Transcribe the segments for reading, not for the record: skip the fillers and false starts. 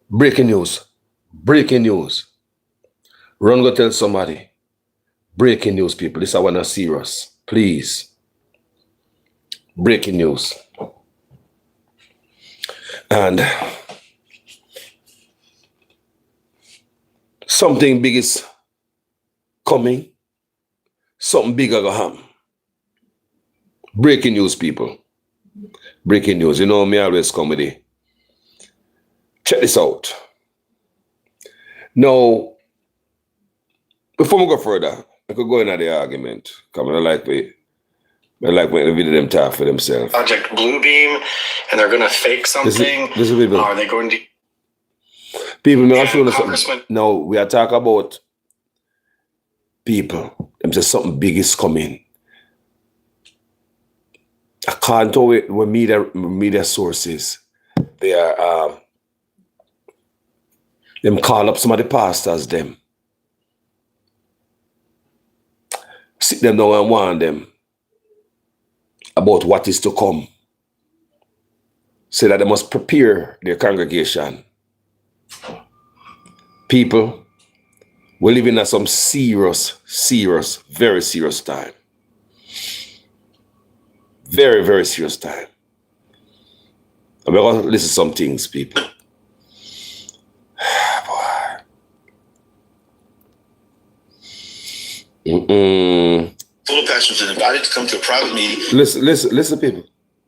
Breaking news. Breaking news. Run go tell somebody. Breaking news, people. This I wanna serious. Please. Breaking news. And something big is coming. Something bigger go happen. Breaking news, people. Breaking news. You know me always comedy. Check this out. Now, before we go further, I could go into the argument. Come on, I like when the video them talk for themselves. Project Bluebeam, and they're going to fake something. This is people. Are they going to? People, may I show you something? No, we are talking about people. Them say something big is coming. According to what media sources, they are them call up some of the pastors them. Sit them down and warn them about what is to come. Say that they must prepare their congregation. People, we're living at some serious, very serious time. Very, very serious time. And we're going to listen to some things, people. Full of pastors are invited to come to a private meeting. Listen, people.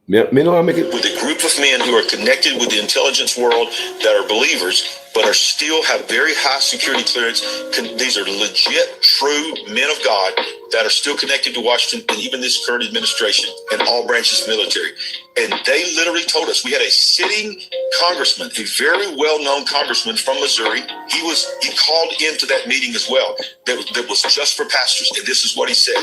Me know how I make it. With a group of men who are connected with the intelligence world that are believers, but are still have very high security clearance. These are legit, true men of God that are still connected to Washington and even this current administration and all branches of the military. And they literally told us, we had a sitting congressman, a very well-known congressman from Missouri. He called into that meeting as well. That was just for pastors. And this is what he said.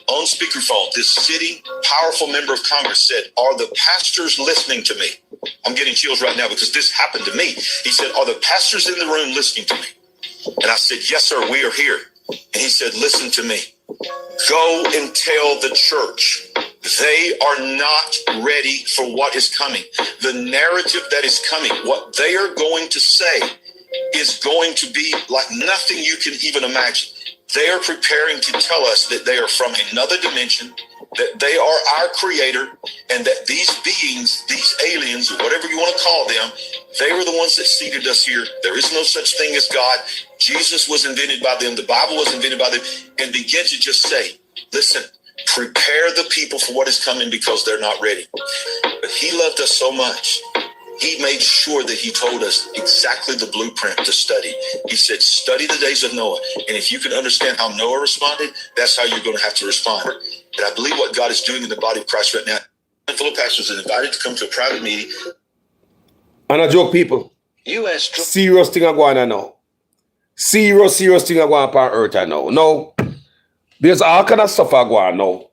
On speakerphone, this sitting powerful member of Congress said, "Are the pastors listening to me?" I'm getting chills right now because this happened to me. He said, "Are the pastors in the room listening to me?" And I said, "Yes, sir, we are here." And he said, "Listen to me. Go and tell the church they are not ready for what is coming. The narrative that is coming, what they are going to say is going to be like nothing you can even imagine. They are preparing to tell us that they are from another dimension, that they are our creator, and that these beings, these aliens, or whatever you want to call them, they were the ones that seated us here. There is no such thing as God. Jesus was invented by them. The Bible was invented by them." And begin to just say, listen, prepare the people for what is coming because they're not ready. But he loved us so much. He made sure that he told us exactly the blueprint to study. He said, study the days of Noah. And if you can understand how Noah responded, that's how you're going to have to respond. And I believe what God is doing in the body of Christ right now, a handful of pastors are invited to come to a private meeting. And I joke, people. Serious thing I go on now. Serious thing I go on upon earth I know. No. There's all kind of stuff I go on now.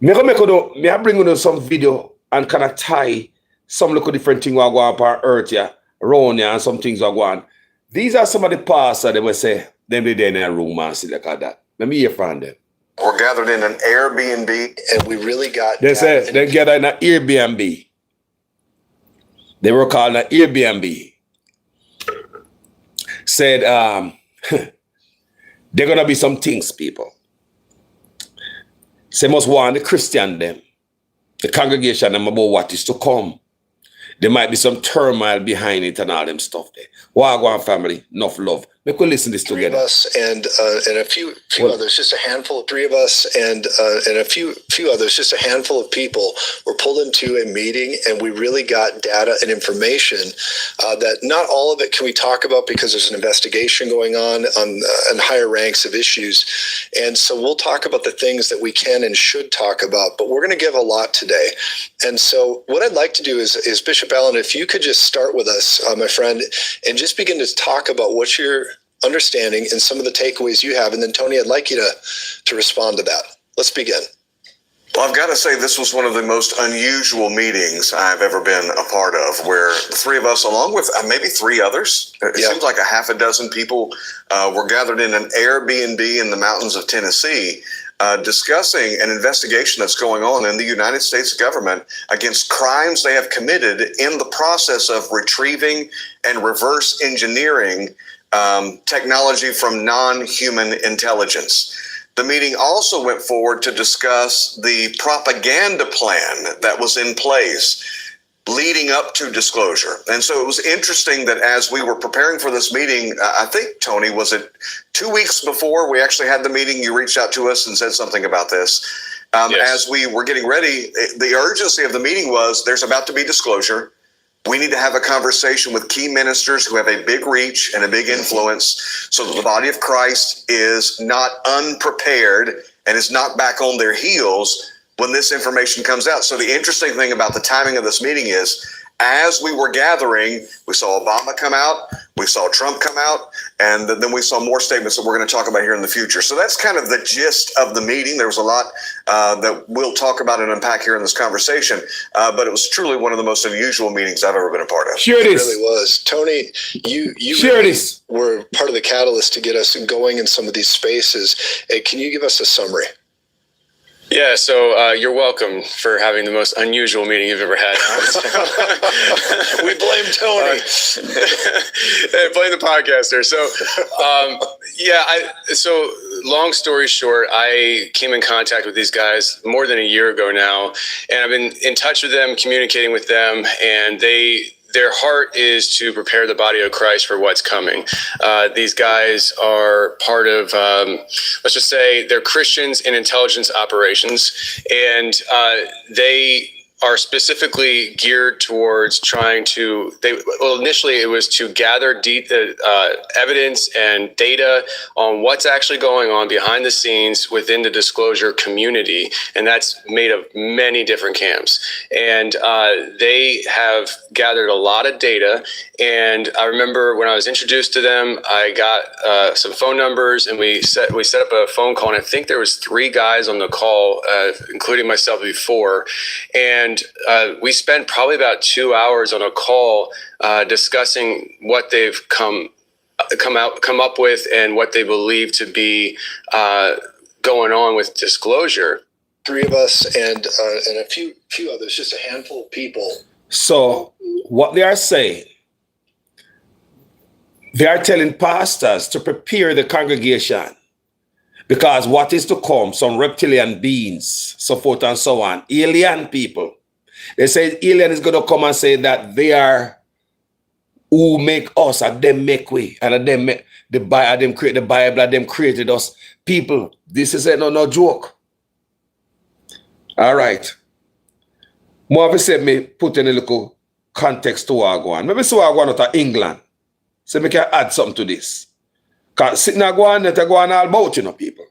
Me I bring you some video and kind of tie some look different things will go on upon earth, yeah, around here, and some things will go on. These are some of the pastors they will say, them they in a room and see like that. Let me hear from them. We're gathered in an Airbnb, and we really got... They say they gathered in an Airbnb. They were called an Airbnb. Said, they're going to be some things, people. Say must warn the Christian them, the congregation them about what is to come. There might be some turmoil behind it and all them stuff there. Wagwan family, enough love. We could listen this together. Three of us and a few others, just a handful. Three of us and a few others, just a handful of people were pulled into a meeting, and we really got data and information that not all of it can we talk about because there's an investigation going on higher ranks of issues, and so we'll talk about the things that we can and should talk about. But we're going to give a lot today, and so what I'd like to do is Bishop Allen, if you could just start with us, my friend, and just begin to talk about what you're understanding and some of the takeaways you have. And then Tony, I'd like you to respond to that. Let's begin. Well, I've got to say this was one of the most unusual meetings I've ever been a part of, where the three of us, along with maybe three others, it seems like a half a dozen people were gathered in an Airbnb in the mountains of Tennessee. discussing an investigation that's going on in the United States government against crimes they have committed in the process of retrieving and reverse engineering technology from non-human intelligence. The meeting also went forward to discuss the propaganda plan that was in place leading up to disclosure. And so it was interesting that as we were preparing for this meeting, I think, Tony, was it 2 weeks before we actually had the meeting, you reached out to us and said something about this. Yes. As we were getting ready, the urgency of the meeting was there's about to be disclosure. We need to have a conversation with key ministers who have a big reach and a big influence so that the body of Christ is not unprepared and is not back on their heels when this information comes out. So the interesting thing about the timing of this meeting is, as we were gathering, we saw Obama come out, we saw Trump come out, and then we saw more statements that we're going to talk about here in the future. So that's kind of the gist of the meeting. There was a lot that we'll talk about and unpack here in this conversation, but it was truly one of the most unusual meetings I've ever been a part of. Share It this. really was. Tony, you Share really this. were part of the catalyst to get us going in some of these spaces. Can you give us a summary? Yeah, so you're welcome for having the most unusual meeting you've ever had. We blame Tony. Blame the podcaster. So, so long story short, I came in contact with these guys more than a year ago now, and I've been in touch with them, communicating with them, and their heart is to prepare the body of Christ for what's coming. These guys are part of, let's just say, they're Christians in intelligence operations, and they are specifically geared towards trying to, initially it was to gather evidence and data on what's actually going on behind the scenes within the disclosure community. And that's made of many different camps. And they have gathered a lot of data. And I remember when I was introduced to them, I got some phone numbers, and we set up a phone call. And I think there was 3 guys on the call, including myself before. And we spent probably about 2 hours on a call discussing what they've come up with and what they believe to be going on with disclosure. 3 of us and a few others, just a handful of people. So what they are saying, they are telling pastors to prepare the congregation, because what is to come, some reptilian beings, so forth and so on, alien people. They say alien is going to come and say that they are who make us, and them make we, and them make them create the Bible, and them created us. People, this is no joke. All right. More said me put in a little context to Wagwan. Maybe so Wagwan out of England. So we can add something to this. Because sitting there going, they're going all about, people.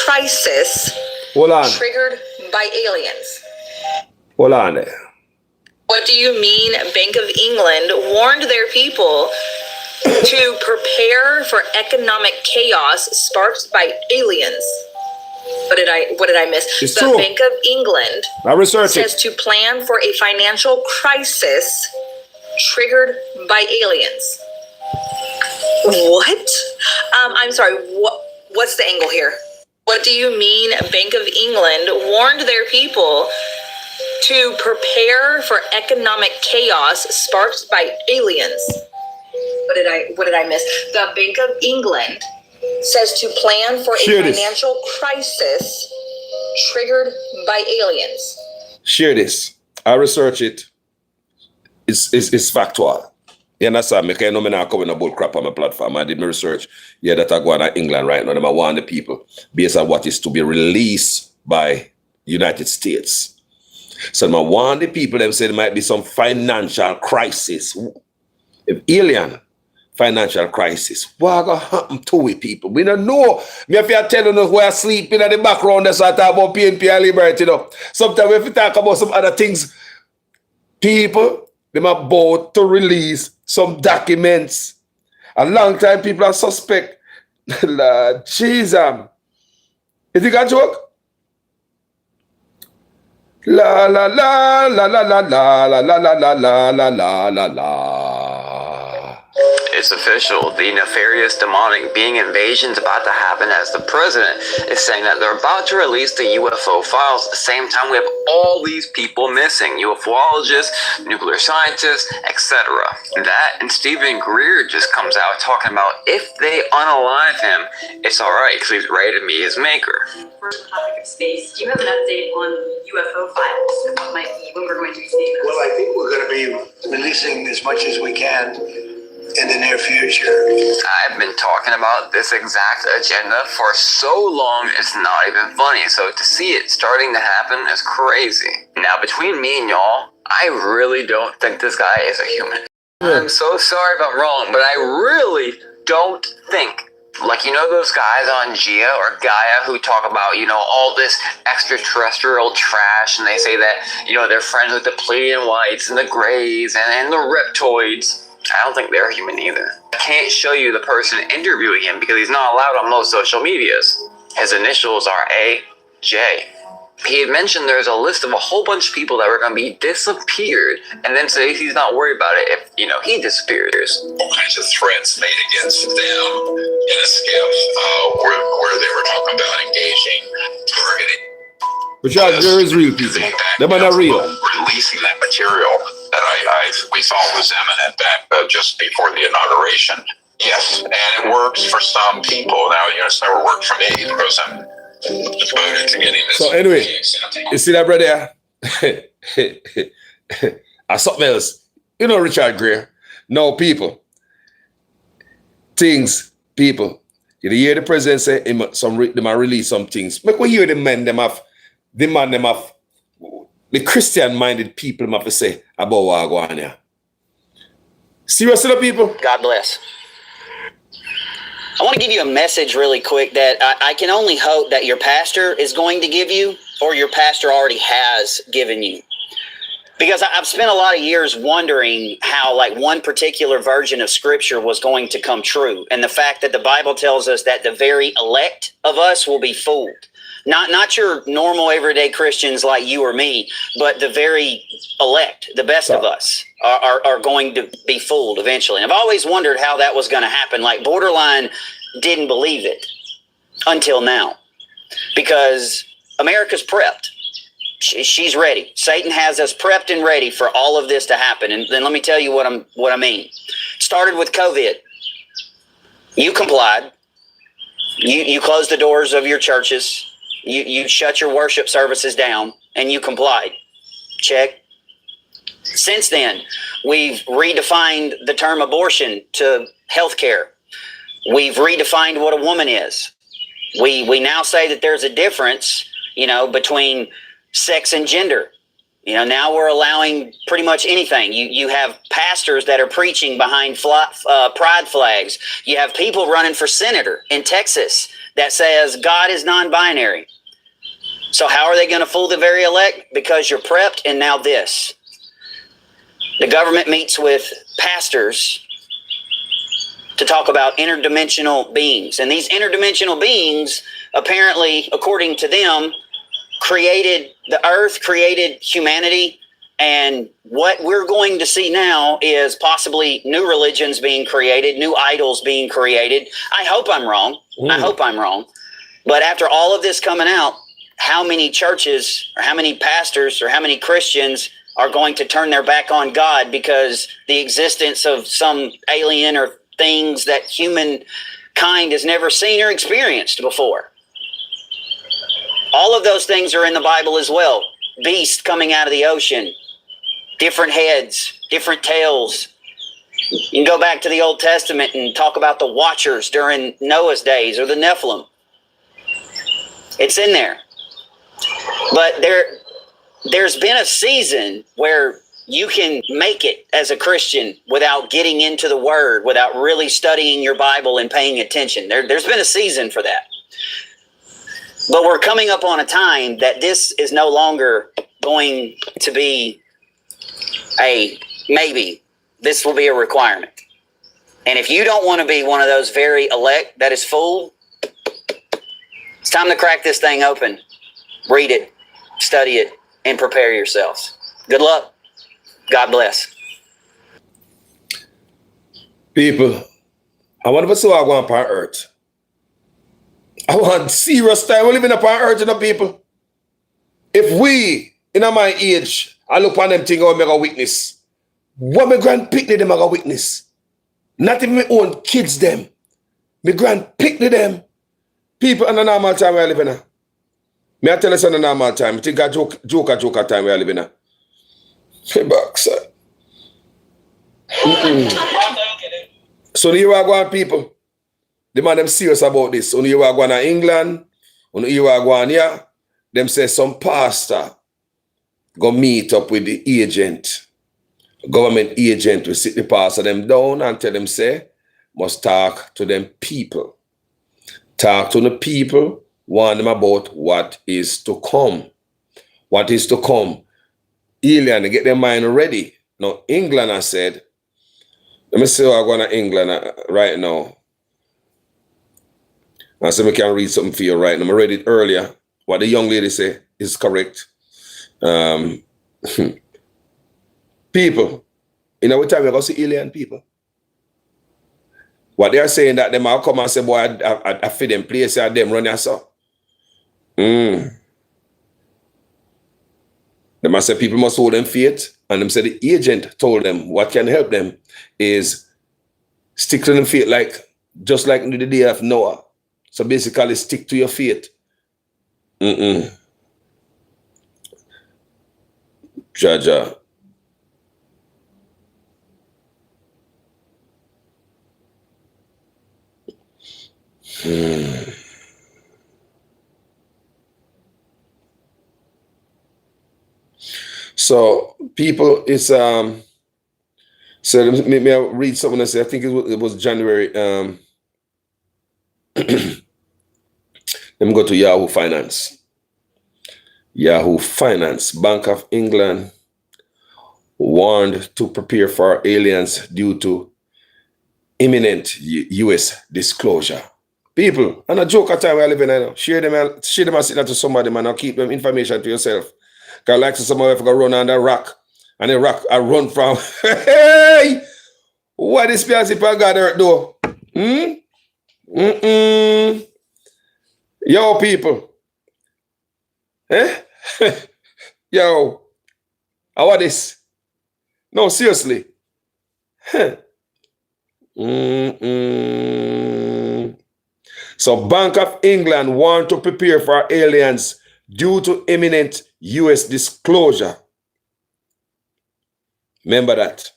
Crisis Hold on. triggered by aliens. Hold on there. What do you mean Bank of England warned their people to prepare for economic chaos sparked by aliens? What did I miss? It's the true. Bank of England I researched says it. to plan for a financial crisis triggered by aliens. What? I'm sorry. What's the angle here? What do you mean Bank of England warned their people to prepare for economic chaos sparked by aliens? What did I miss? The Bank of England says to plan for a Share this. financial crisis triggered by aliens. Share this. I research it. It's factual. You understand? I know I'm not coming a bull crap on my platform. I did my research. Yeah, that I go on to England right now. I want the people based on what is to be released by United States. So I want the people, them say there might be some financial crisis. If alien financial crisis, what going to happen to it, people? We don't know. Me if you're telling us we're sleeping in the background, that's what I talk about PNP and Liberty. Sometimes if we talk about some other things, people, them are about to release some documents. A long time people are suspect. Lord Jesus. Is it a joke? La la la la la la la la la la la la la la la. It's official. The nefarious demonic being invasion is about to happen, as the president is saying that they're about to release the UFO files. At the same time, we have all these people missing. UFOologists, nuclear scientists, etc. That and Stephen Greer just comes out talking about if they unalive him, it's alright because he's ready to meet his maker. First topic of space, do you have an update on UFO files and what might be, when we're going to be seeing those? Well, I think we're going to be releasing as much as we can in the near future. I've been talking about this exact agenda for so long, it's not even funny. So to see it starting to happen is crazy. Now, between me and y'all, I really don't think this guy is a human. I'm so sorry if I'm wrong, but I really don't think, like, you know those guys on Gia or Gaia who talk about, you know, all this extraterrestrial trash, and they say that, you know, they're friends with the Pleiadian Whites and the Greys and the Reptoids. I don't think they're human either. I can't show you the person interviewing him because he's not allowed on most social medias. His initials are AJ. He had mentioned there's a list of a whole bunch of people that were going to be disappeared, and then says he's not worried about it if, you know, he disappears. All kinds of threats made against them in a skiff where they were talking about engaging, targeting. Richard, there is real people. Them are not real. Releasing that material that we thought was imminent back just before the inauguration. Yes, and it works for some people. Now, you know, it's never worked for me because I'm devoted to getting this. So anyway, you see that brother? Something else. You know Richard Greer. No, people. Things, people. You hear the president say they might release some things. Make we hear the man them have the Christian-minded people them have to say about Wagwan here. Seriously, people? God bless. I want to give you a message really quick that I can only hope that your pastor is going to give you, or your pastor already has given you. Because I've spent a lot of years wondering how, like, one particular version of Scripture was going to come true. And the fact that the Bible tells us that the very elect of us will be fooled. Not your normal everyday Christians like you or me, but the very elect, the best of us, are going to be fooled eventually. And I've always wondered how that was going to happen. Like, borderline didn't believe it until now, because America's prepped. She's ready. Satan has us prepped and ready for all of this to happen. And then let me tell you what I mean. It started with COVID. You complied. You closed the doors of your churches. You shut your worship services down, and you complied. Check. Since then, we've redefined the term abortion to healthcare. We've redefined what a woman is. We now say that there's a difference, you know, between sex and gender. You know, now we're allowing pretty much anything. You have pastors that are preaching behind pride flags. You have people running for senator in Texas that says God is non-binary. So how are they going to fool the very elect? Because you're prepped. And now this. The government meets with pastors to talk about interdimensional beings. And these interdimensional beings, apparently, according to them, created the earth, created humanity. And what we're going to see now is possibly new religions being created, new idols being created. I hope I'm wrong. I hope I'm wrong. But after all of this coming out, how many churches or how many pastors or how many Christians are going to turn their back on God because the existence of some alien or things that humankind has never seen or experienced before? All of those things are in the Bible as well. Beasts coming out of the ocean, different heads, different tails. You can go back to the Old Testament and talk about the Watchers during Noah's days or the Nephilim. It's in there. But there's been a season where you can make it as a Christian without getting into the Word, without really studying your Bible and paying attention. There's been a season for that. But we're coming up on a time that this is no longer going to be a maybe. This will be a requirement. And if you don't want to be one of those very elect that is fooled, it's time to crack this thing open. Read it, study it, and prepare yourselves. Good luck. God bless. People, I want to see what I want upon earth. I want serious time. We're living upon earth, you know, people. If we, in my age, I look upon them things, I make a witness. What my grand-pickney them I got witness? Not even my own kids them. My grand-pickney them. People in the normal time we're living in. Me I tell us in the normal time. I think I joke time we're living in. Hey, back, sir. So here are going people. The man them serious about this. When you are going to England, when you are going here, them say some pastor go meet up with the agent. Government agent will sit the pastor them down and tell them say, must talk to them people. Talk to the people, warn them about what is to come. What is to come. Alien, get their mind ready. Now, England, I said, let me see how I'm going to England right now. I said, I can read something for you right now. I read it earlier. What the young lady say is correct. People, in our time, we're going to see alien people. What they are saying that them will come and say, boy, I feed them place and them run yourself. They must say people must hold them faith. And them say the agent told them what can help them is stick to them faith just like the day of Noah. So basically stick to your faith. Jaja. So people, it's so let me read something I say. I think it was January. Let me go to Yahoo Finance. Yahoo Finance. Bank of England warned to prepare for aliens due to imminent US disclosure. People, and a joke at time we're living in now. Share them and sit that to somebody, man, or keep them information to yourself. Because like somebody if I run under a rock, and the rock I run from. Hey! What is Piazzi for God hurt though? Yo, people. Eh? Yo. How are this? No, seriously. So Bank of England want to prepare for aliens due to imminent US disclosure. Remember that.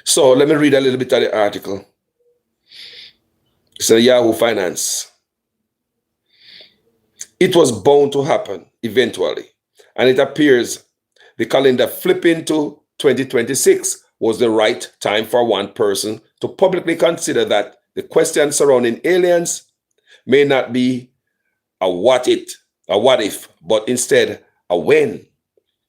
So let me read a little bit of the article. It's a Yahoo Finance. It was bound to happen eventually, and it appears the calendar flipping to 2026 was the right time for one person to publicly consider that the questions surrounding aliens may not be a what if, but instead a when.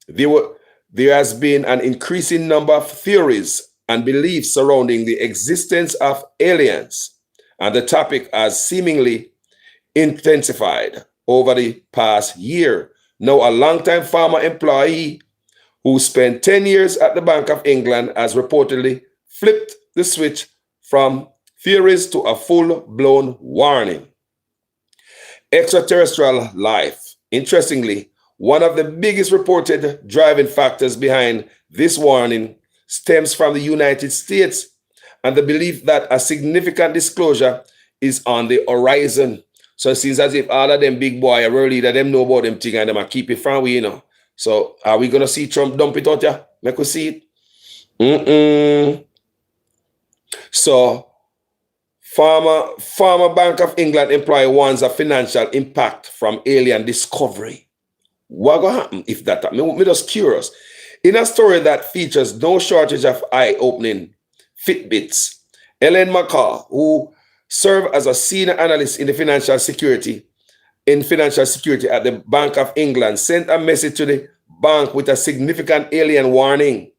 There has been an increasing number of theories and beliefs surrounding the existence of aliens, and the topic has seemingly intensified over the past year. Now, a longtime former employee who spent 10 years at the Bank of England has reportedly flipped the switch from theories to a full-blown warning. Extraterrestrial life. Interestingly, one of the biggest reported driving factors behind this warning stems from the United States and the belief that a significant disclosure is on the horizon. So it seems as if all of them big boy, really, that them know about them thing and them are keep it from we, you know. So are we going to see Trump dump it out there? Make us see it? So former Bank of England employee warns of financial impact from alien discovery. What going to happen if that happens? I'm just curious. In a story that features no shortage of eye-opening Fitbits, Ellen McCaw, who served as a senior analyst in financial security at the Bank of England, sent a message to the bank with a significant alien warning.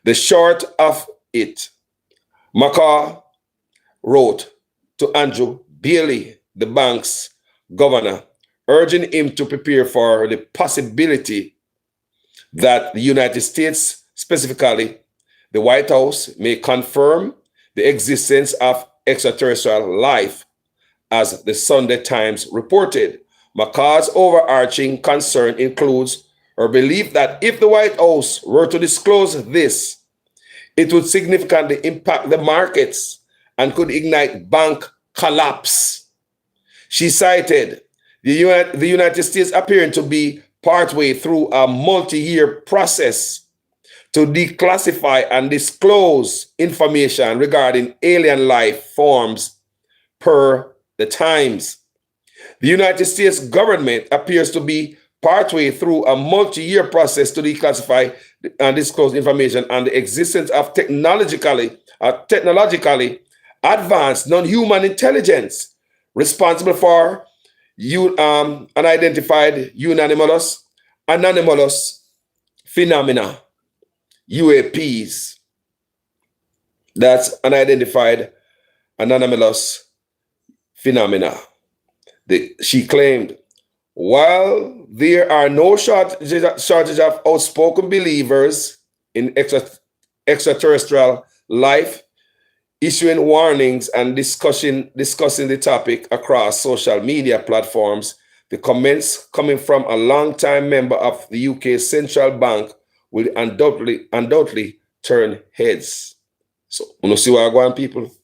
The short of it, McCaw wrote to Andrew Bailey, the bank's governor, urging him to prepare for the possibility that the United States, specifically the White House, may confirm the existence of extraterrestrial life, as the Sunday Times reported. McCaw's overarching concern includes her belief that if the White House were to disclose this, it would significantly impact the markets and could ignite bank collapse. She cited the United States appearing to be partway through a multi-year process to declassify and disclose information regarding alien life forms per the Times. The United States government appears to be partway through a multi-year process to declassify and disclose information on the existence of technologically advanced non-human intelligence responsible for unidentified anomalous phenomena, UAPs. That's unidentified anomalous phenomena. She claimed, while there are no shortage of outspoken believers in extraterrestrial life, issuing warnings and discussing the topic across social media platforms, the comments coming from a long-time member of the UK Central Bank will undoubtedly turn heads. So, you see Wagwan people?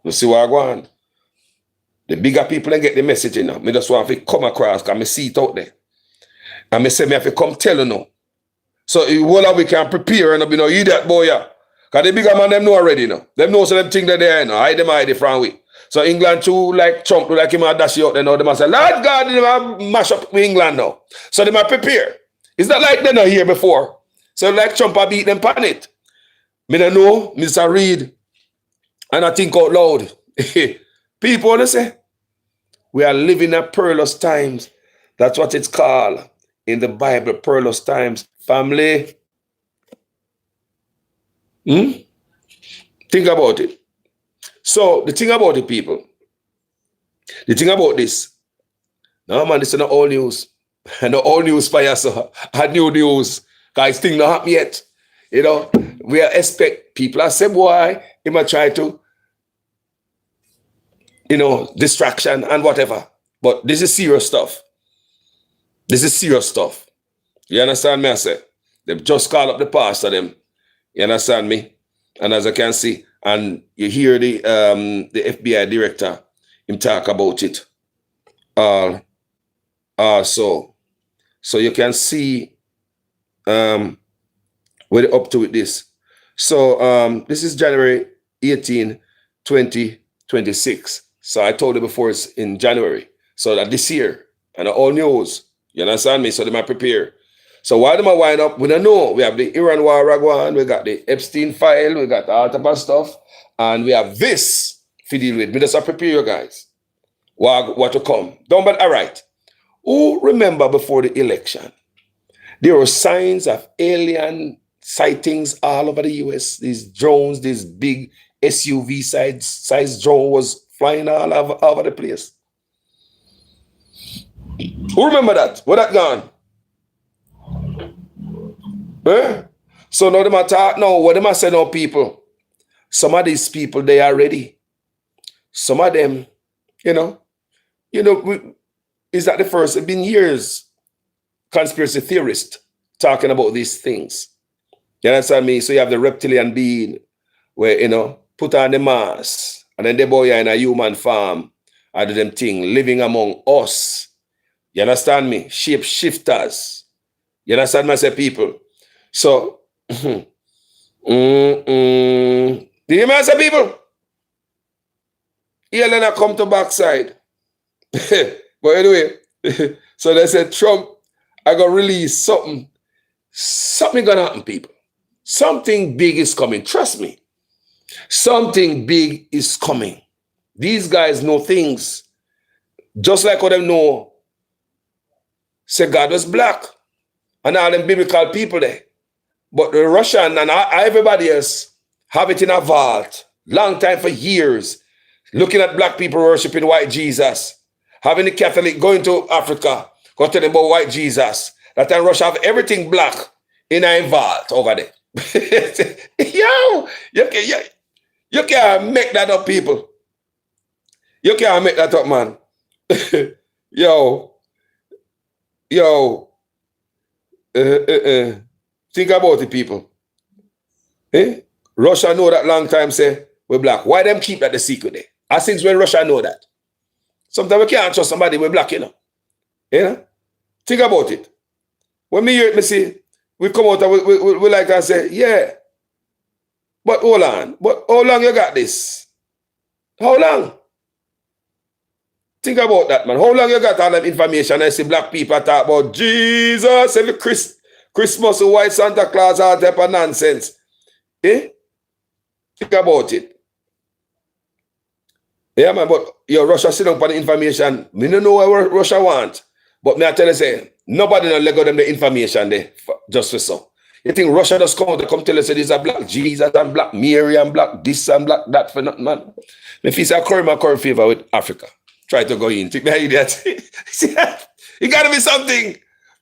You see Wagwan? The bigger people then get the message, you know. Me just want to come across because I see it out there. And I say, me have to come tell you now. So, all we can prepare and be no idiot boy, yeah. Because the bigger man, them know already, you know. Them know so them think that they are, you know. Hide the front way. So, England too, like Trump, like him, dash you out there now. They must say, Lord God, they might mash up with England now. So, they might prepare. It's not like they're not here before. So, like Trump, I beat them on it. Me don't know, Mr. Reed, and I think out loud. People want to say, we are living at perilous times. That's what it's called in the Bible, perilous times. Family. Think about it. So, the thing about it, people, the thing about this, no man, this is not all news. And not all news for you, so I new news. Guys, thing not happen yet. You know, we expect people are say, boy, he might try to, you know, distraction and whatever. But this is serious stuff. This is serious stuff. You understand me, I say? They've just called up the pastor, them. You understand me? And as I can see, and you hear the FBI director, him talk about it. So you can see where they're up to with this. So this is January 18, 2026. So I told you before it's in January. So that this year, and all news, you understand me? So they might prepare. So why do I wind up? We don't know. We have the Iran war Wagwan, we got the Epstein file, we got all type of stuff, and we have this to deal with. We just prepare you guys. What to come. Don't, but all right. Who remember before the election? There were signs of alien sightings all over the US. These drones, this big SUV size drone was flying all over the place. Who remember that? Where that gone? So now them talk now, what them say now, people? Some of these people, they are ready. Some of them, is that the first? It's been years, conspiracy theorists talking about these things. You understand me? So you have the reptilian being where, put on the mask, and then the boy are in a human form, I do them thing, living among us. You understand me? Shapeshifters. You understand me, I say, people? So, do you hear me, I say, people? Here, then I come to backside. But anyway, so they said, Trump, I got to release something. Something going to happen, people. Something big is coming. Trust me. Something big is coming. These guys know things. Just like what they know. Say God was black. And all them biblical people there. But the Russian and everybody else have it in a vault. Long time, for years. Looking at black people worshiping white Jesus. Having the Catholic going to Africa. Go tell them about white Jesus. That time Russia have everything black in a vault over there. Yo, you can't make that up, people. You can't make that up, man. Yo. Think about it, people. Russia know that long time, say, we're black. Why them keep that the secret there? And since when Russia know that? Sometimes we can't trust somebody we're black, you know. Think about it. When me hear it, me see, we come out and we like and say, yeah. But hold on. But how long you got this? How long? Think about that, man. How long you got all that information? I see black people talk about Jesus every Christmas, white Santa Claus, all type of nonsense. Think about it. Yeah, man, but Russia sit down for the information. Me don't know what Russia want. But me I tell you, say, nobody don't let go them the information there just for so. You think Russia just come out to come tell us, say, this is a black Jesus and black Mary and black this and black that for nothing, man. If he's a curry favor with Africa. Try to go in. Take the idiot. See, it gotta be something.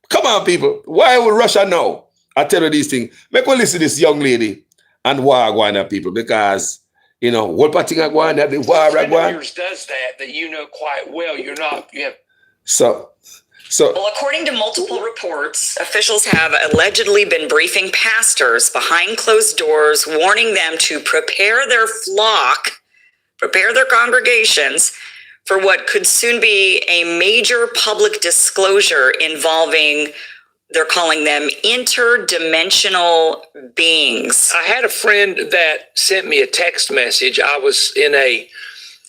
Come on, people. Why would Russia know? I tell you these things. Make we listen to this young lady and Wagwan people, because what part of Wagwan that the war Wagwan does that you know quite well. You're not. You have. So. Well, according to multiple reports, officials have allegedly been briefing pastors behind closed doors, warning them to prepare their congregations for what could soon be a major public disclosure involving, they're calling them interdimensional beings. I had a friend that sent me a text message. I was in a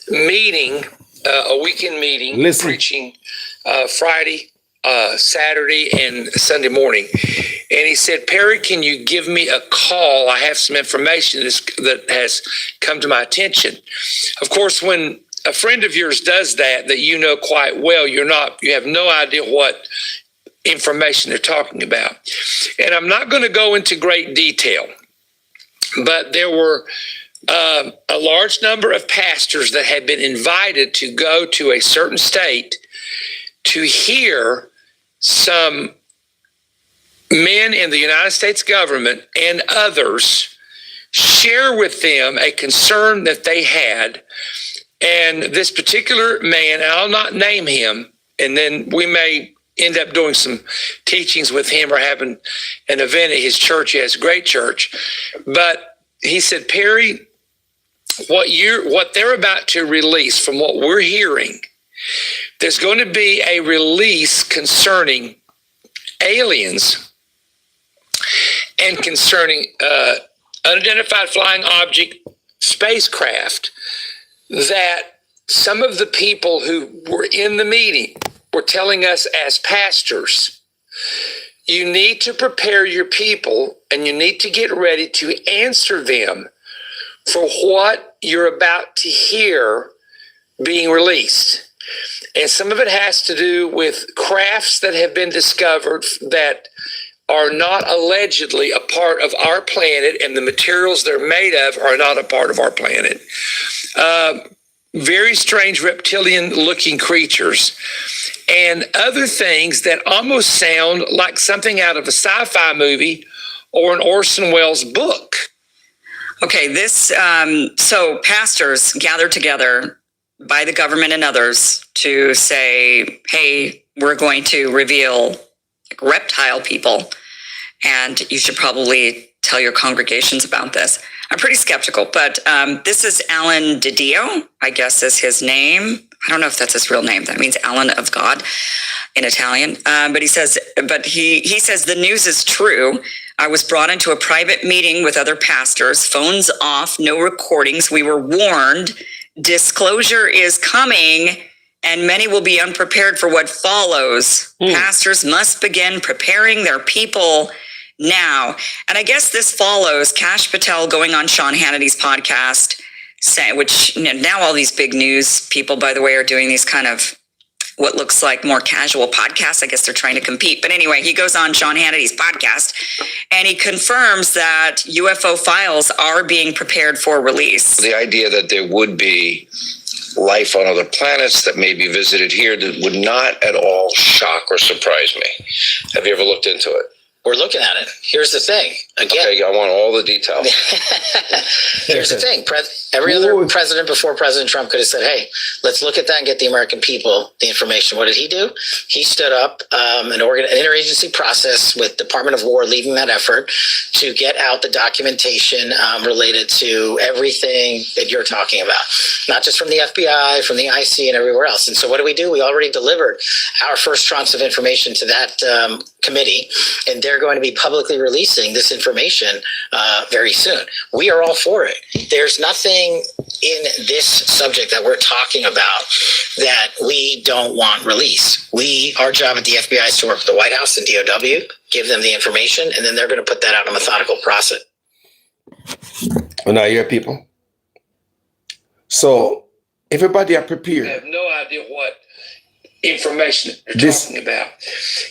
meeting, a weekend meeting, preaching Friday, Saturday, and Sunday morning. And he said, Perry, can you give me a call? I have some information that has come to my attention. Of course, when a friend of yours does that you know quite well, you have no idea what information they're talking about. And I'm not going to go into great detail, but there were a large number of pastors that had been invited to go to a certain state to hear some men in the United States government and others share with them a concern that they had. And this particular man, and I'll not name him, and then we may end up doing some teachings with him or having an event at his church. He has a great church. But he said, Perry, what they're about to release, from what we're hearing, there's going to be a release concerning aliens and concerning unidentified flying object spacecraft, that some of the people who were in the meeting were telling us as pastors, you need to prepare your people and you need to get ready to answer them for what you're about to hear being released. And some of it has to do with crafts that have been discovered that are not allegedly a part of our planet, and the materials they're made of are not a part of our planet. Very strange reptilian-looking creatures and other things that almost sound like something out of a sci-fi movie or an Orson Welles book. Okay, so pastors gathered together by the government and others to say, hey, we're going to reveal reptile people, and you should probably tell your congregations about this. I'm pretty skeptical, but this is Alan Didio, I guess is his name. I don't know if that's his real name. That means Alan of God in Italian. But he says the news is true. I was brought into a private meeting with other pastors, phones off, no recordings. We were warned. Disclosure is coming, and many will be unprepared for what follows. Pastors must begin preparing their people now. And I guess this follows Kash Patel going on Sean Hannity's podcast, which now all these big news people, by the way, are doing these kind of what looks like more casual podcasts. I guess they're trying to compete. But anyway, he goes on Sean Hannity's podcast and he confirms that UFO files are being prepared for release. The idea that there would be life on other planets that may be visited here that would not at all shock or surprise me. Have you ever looked into it? We're looking at it. Here's the thing. Again, Okay, I want all the details. here's the thing. Every other president before President Trump could have said, hey, let's look at that and get the American people the information. What did he do? He stood up an interagency process with Department of War leading that effort to get out the documentation related to everything that you're talking about, not just from the FBI, from the IC and everywhere else. And so what do? We already delivered our first tranche of information to that committee, and they're going to be publicly releasing this information very soon. We are all for it. There's nothing in this subject that we're talking about that we don't want released. Our job at the FBI is to work with the White House and DOW, give them the information, and then they're going to put that out in a methodical process. And I hear people. So everybody are prepared. I have no idea what information they're talking about.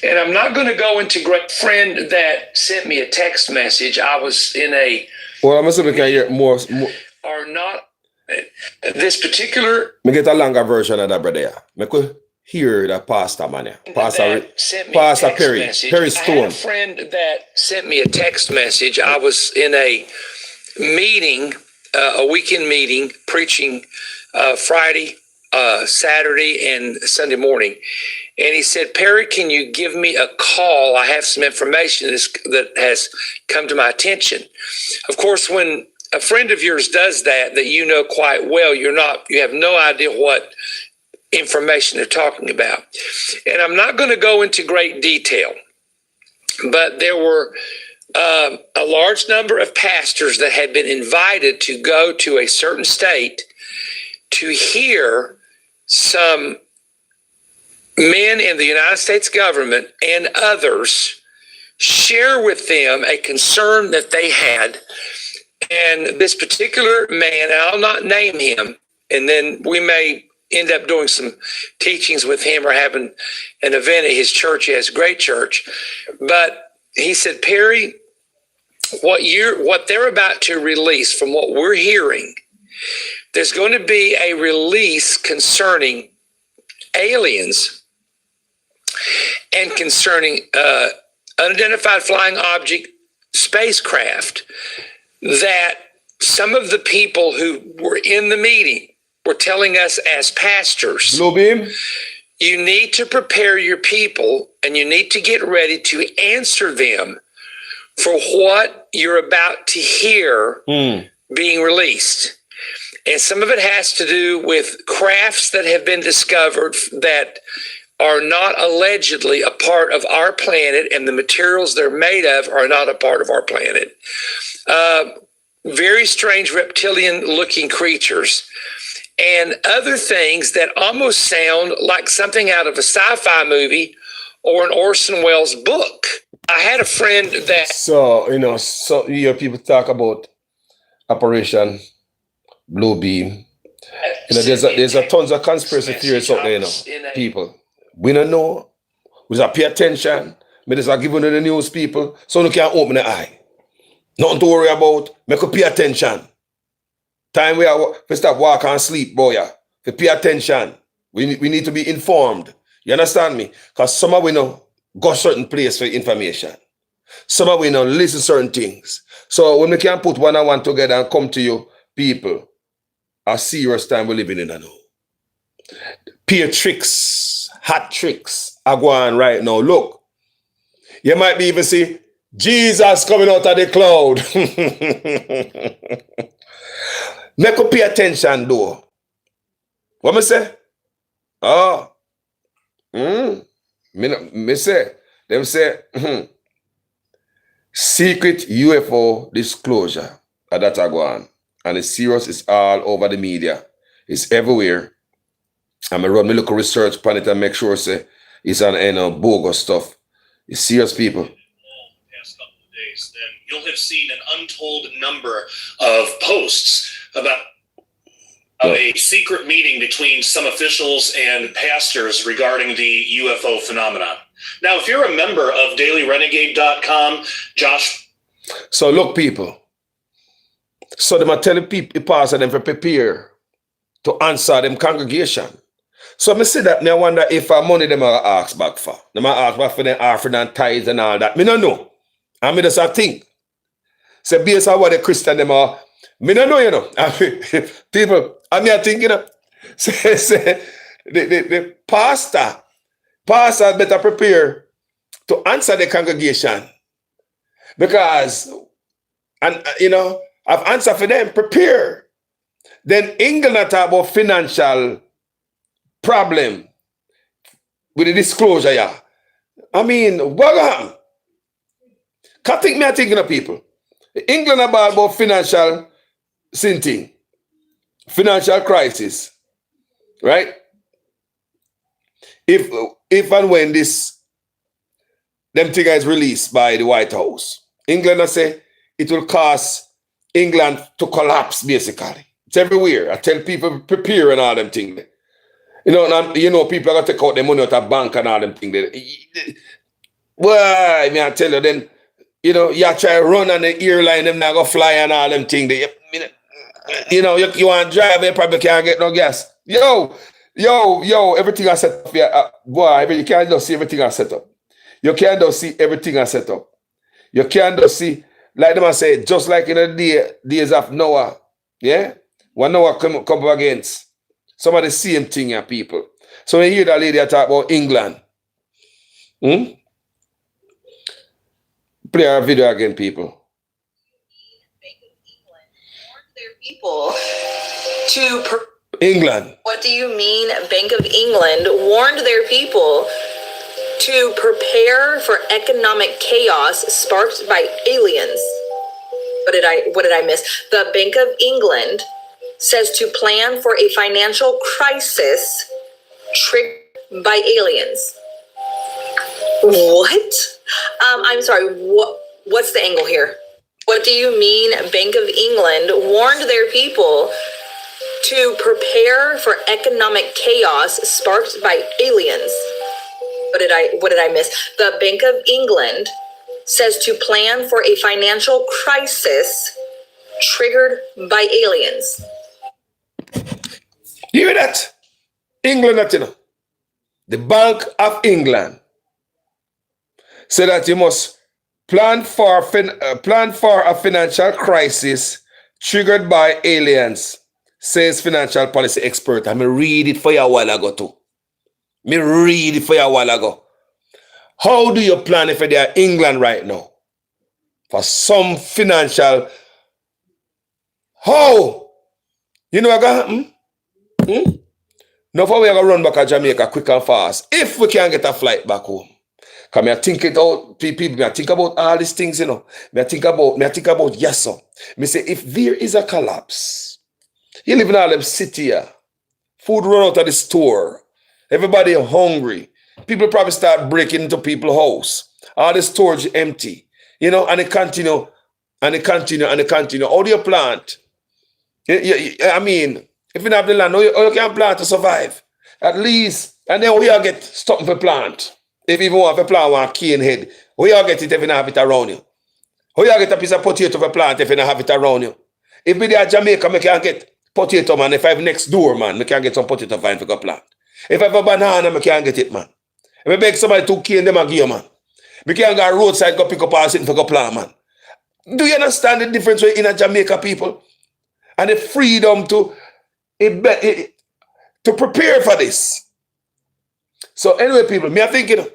And I'm not going to go into great friend that sent me a text message. I was in a... Well, I'm assuming we can hear more. Or not... This particular... Me get a longer version of that, brother. Me could hear that Pastor, man. Pastor Perry Stone. I had a friend that sent me a text message. I was in a meeting, a weekend meeting, preaching Friday, Saturday, and Sunday morning. And he said, Perry, can you give me a call? I have some information that has come to my attention. Of course, when a friend of yours does that you know quite well, you have no idea what information they're talking about. And I'm not going to go into great detail, but there were a large number of pastors that had been invited to go to a certain state to hear some men in the United States government and others share with them a concern that they had. And this particular man, I'll not name him, and then we may end up doing some teachings with him or having an event at his church. He has a great church. But he said, Perry, what they're about to release, from what we're hearing, there's going to be a release concerning aliens and concerning unidentified flying object spacecraft, that some of the people who were in the meeting were telling us as pastors, you need to prepare your people and you need to get ready to answer them for what you're about to hear being released. And some of it has to do with crafts that have been discovered that are not allegedly a part of our planet, and the materials they're made of are not a part of our planet. Very strange reptilian-looking creatures and other things that almost sound like something out of a sci-fi movie or an Orson Welles book. I had a friend that... So you hear people talk about Operation Blue Beam. There's a tons of conspiracy theories out there, people. We don't know. We just pay attention. We just give you the news, people, so you can open the eye. Nothing to worry about. Make you pay attention. Time we stop walk and sleep, boy. We pay attention. We need to be informed. You understand me? Because some of we know go certain place for information. Some of we know listen certain things. So when we can put one and one together and come to you, people, a serious time we're living in now. Peer tricks, hot tricks are going right now. Look, you might be even see Jesus coming out of the cloud. Make you pay attention though. What me say? Me say, them say, secret UFO disclosure. That's a go on. And it's serious, it's all over the media. It's everywhere. I'm going to run my local research upon it and make sure say, it's on bogus stuff. It's serious, people. Past couple of days, then you'll have seen an untold number of posts about a secret meeting between some officials and pastors regarding the UFO phenomenon. Now, if you're a member of dailyrenegade.com, Josh. So look, people. So they might tell the people, the pastor, them to prepare to answer them congregation. So I say that, I wonder if money them are asked back for. They might ask back for them offering and tithes and all that. Me don't know. I mean, that's a thing. So based on what the Christian them are, me don't know, you know. I mean, people, I mean, I think, you know, say the pastor better prepare to answer the congregation. Because, and you know, I've answered for them, prepare. Then England talk about financial problem with the disclosure, yeah. I mean, what? Can't think me are thinking of people. England about financial thing, financial crisis, right? If and when them thing is released by the White House, England I say it will cause England to collapse basically. It's everywhere. I tell people prepare and all them things. You know, people are gonna take out their money out of bank and all them things. Well, I mean, I tell you then. You know, you try to run on the airline, them not go fly and all them things. You know, you want to drive, you probably can't get no gas. Yo, everything I set up. Yeah, boy, you can't just see everything I set up. You can't just see everything I set up. You can't just see, like them I say, just like in the days of Noah. Yeah? When Noah come up against some of the same thing, yeah, people. So when you hear that lady talk about England, play our video again, people. People to England. What do you mean? Bank of England warned their people to prepare for economic chaos sparked by aliens. What did I miss? The Bank of England says to plan for a financial crisis triggered by aliens. What? I'm sorry. What's the angle here? What do you mean? Bank of England warned their people to prepare for economic chaos sparked by aliens. What did I miss? The Bank of England says to plan for a financial crisis triggered by aliens. You hear that? England, that you know. The Bank of England said that you must plan for a financial crisis triggered by aliens, says financial policy expert. I read it for you a while ago too. How do you plan if they are England right now? For some financial, how? You know what going to happen? Now for we are going to run back to Jamaica quick and fast. If we can get a flight back home. Because I think it out, people, I think about all these things, you know. I think about yes, sir. I say, if there is a collapse, you live in all them city here, food run out of the store, everybody hungry, people probably start breaking into people's house, all the storage empty, you know, and it continue. How do you plant? I mean, if you don't have the land, how you can plant to survive? At least, and then we all get something for plant. If you even want to plant one cane head, how you get it if you don't have it around you? How you get a piece of potato for plant if you don't have it around you? If we there Jamaica, I can get potato, man. If I have next door, man, I can get some potato vine for go plant. If I have a banana, I can get it, man. If I beg somebody to cane them, I give you, man. I can go roadside, go pick up all sitting for go plant, man. Do you understand the difference in a Jamaica people? And the freedom to prepare for this. So anyway, people, me I think, you know,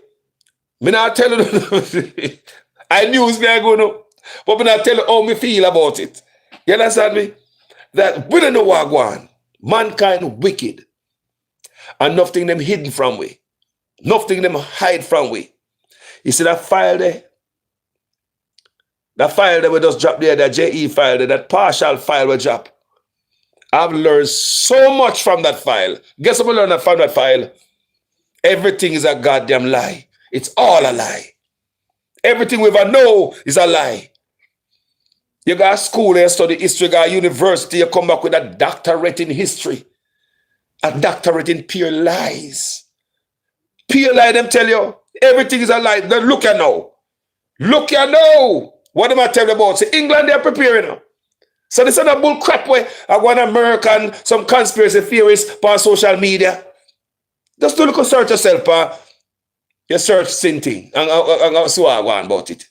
me not tell you, I news me I go know, but me not tell you how me feel about it. You understand me? That we don't know Wagwan, mankind wicked, and nothing them hidden from we, nothing them hide from we. You see that file there? That file that we just dropped there, that JE file there, that partial file we drop. I've learned so much from that file. Guess what I learned from that file? Everything is a goddamn lie. It's all a lie. Everything we ever know is a lie. You go to school and study history, you go to university, you come back with a doctorate in history. A doctorate in pure lies. Pure lie, them tell you, everything is a lie. Then look at now. Look at now. What am I telling you about? See, England, they're preparing now. So this is a bull crap where I want American, some conspiracy theorists on social media. Just do look and search yourself, you search sin thing and so I go on about it.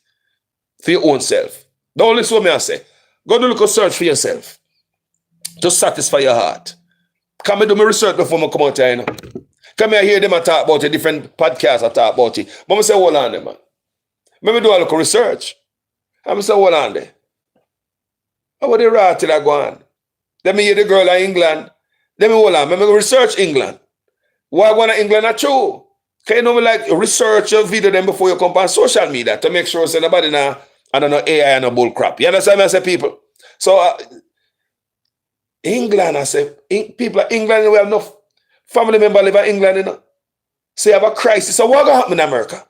for your own self. Don't listen to me I say. Go do a little search for yourself. To satisfy your heart. Come and do my research before I come out here, you know. Come here, hear them and talk about it, different podcasts I talk about it. But I say, hold on there, man. Let me do a little research. I say, hold on there. How about the rat till I go on? Let me hear the girl in England. Let me hold on. Let me research England. Why go to England not true? Can you know me like research your video them before you come on social media to make sure say nobody now I don't know AI and no bull crap. You understand me? I say people. So England, I say people in England we have enough family member live in England, you know. So you have a crisis. So what gonna happen in America?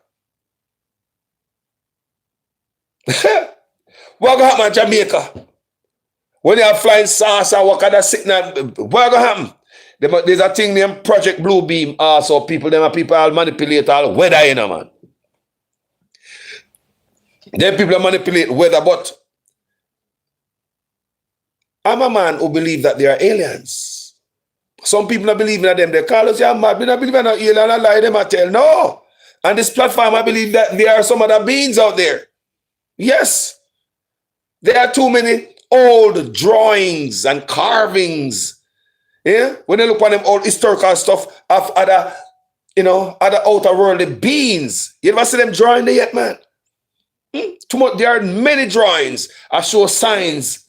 What gonna happen in Jamaica? When you are flying saucer, what kind of signal? What gonna happen? There's a thing named Project Blue Beam. Also, people all manipulate all weather, you know, man. Then people manipulate weather, but I'm a man who believes that there are aliens. Some people don't believe in them. They call us, yeah, mad. We don't believe in an alien. I lie them, I tell. No. On this platform, I believe that there are some other beings out there. Yes. There are too many old drawings and carvings. Yeah, when you look at them old historical stuff of other, other outer worldly beings, you ever see them drawing there yet, man? Too much. There are many drawings that show signs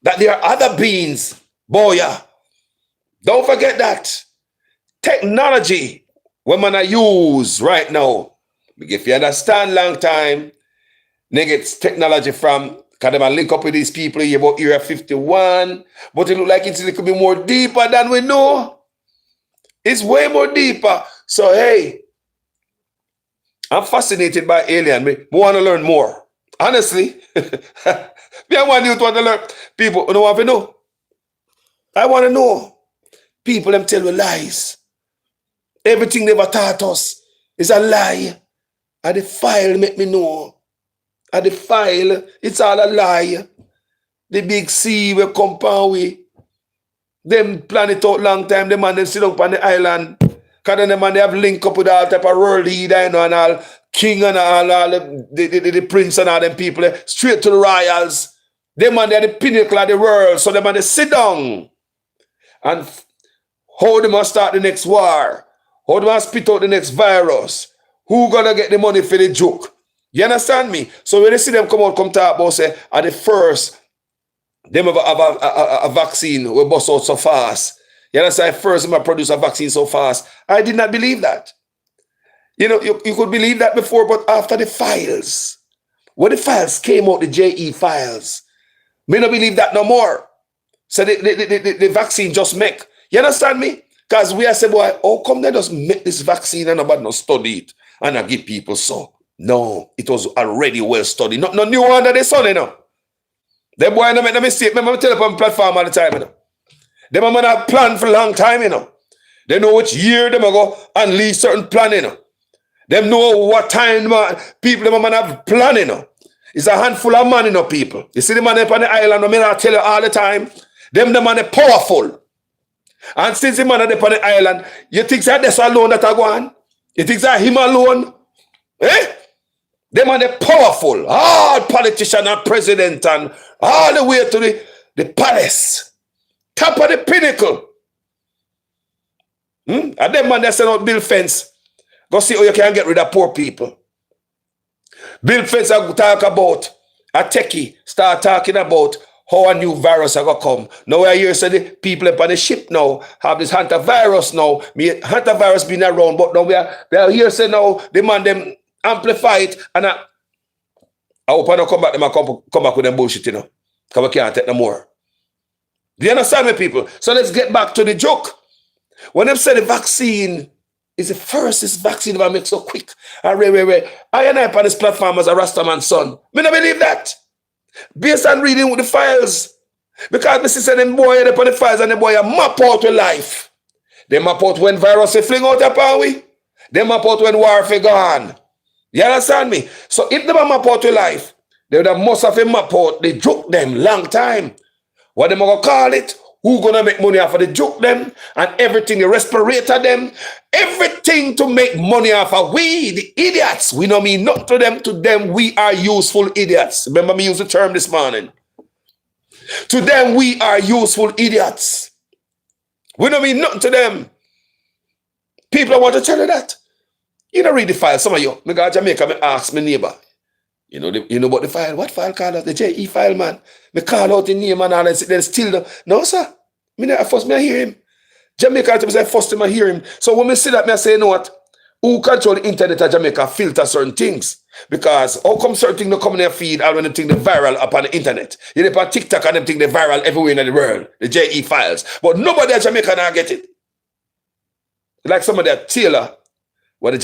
that there are other beings. Boy, yeah. Don't forget that. Technology, when man I use right now, if you understand long time, they get technology from. Because they link up with these people here about Area 51. But it look like it could be more deeper than we know. It's way more deeper. So, hey, I'm fascinated by alien. I want to learn more. Honestly. I want you to learn. People don't want to know. I want to know. People, them tell me lies. Everything they ever taught us is a lie. And the file make me know. At the file, it's all a lie. The big C will compound we. Them plan it out long time. The man them sit up on the island. Because then the man they have link up with all type of world leader and all king and all the prince and all them people. Straight to the royals. Them man they are the pinnacle of the world. So them man they sit down. And how they must start the next war. How they must spit out the next virus. Who gonna get the money for the joke? You understand me? So when you see them come talk about, say, at the first, them have a vaccine will bust out so fast. You understand? First, them produce a vaccine so fast. I did not believe that. You know, you could believe that before, but after the files, when the files came out, the JE files, me not believe that no more. So the vaccine just make. You understand me? Because we are saying, boy, how come they just make this vaccine and nobody not study it and not give people so? No, it was already well studied. Not no new under the sun, you know. Them boy don't make no mistake. Remember, I tell you on platform all the time, you know. Them man have planned for a long time, you know. They know which year them go unleash certain plan, you know. Them know what time people them man have plan, you know. It's a handful of money, you know, people. You see the man up on the island, I tell you all the time, them the man are powerful. And since the man up on the island, you think that that's alone that I go on? You think that him alone? Eh? Them are the powerful, all politician and president and all the way to the palace. Top of the pinnacle. And them man they send out build fence. Go see how you can get rid of poor people. Build fence I talk about. A techie start talking about how a new virus are gonna come. Now I hear say the people up on the ship now have this hantavirus now. Hantavirus been around, but now we are here say now the man them amplify it, and I hope I don't come back with them bullshit, you know. Because we can't take no more. Do you understand me, people? So let's get back to the joke. When them say the vaccine is the first vaccine that make so quick. I and I on this platform as a Rastaman son. Me not believe that. Based on reading with the files. Because me see them boy up on the files and the boy map out with life. They map out when virus fling out upon we. They map out when warfare gone. You understand me? So if they map out your life, they would have must have map out, they joke them long time. What they gonna call it? Who gonna make money off of the juke them and everything, the respirator them, everything to make money off of we, the idiots. We don't mean nothing to them. To them, we are useful idiots. Remember me use the term this morning. To them, we are useful idiots. We don't mean nothing to them. People want to tell you that. You don't read the file. Some of you, me go to Jamaica, me ask my neighbor. You know about the file? What file called out? The JE file, man. Me call out the name and all and then still no, sir. First me I hear him. Jamaica say first time I hear him. So when me see that, me I say, you know what? Who control the internet of Jamaica filter certain things? Because how come certain things don't come in their feed and when they think they're viral upon the internet? You know, on TikTok and them think they're viral everywhere in the world. The JE files. But nobody at Jamaica now get it. Like some of that Taylor, what the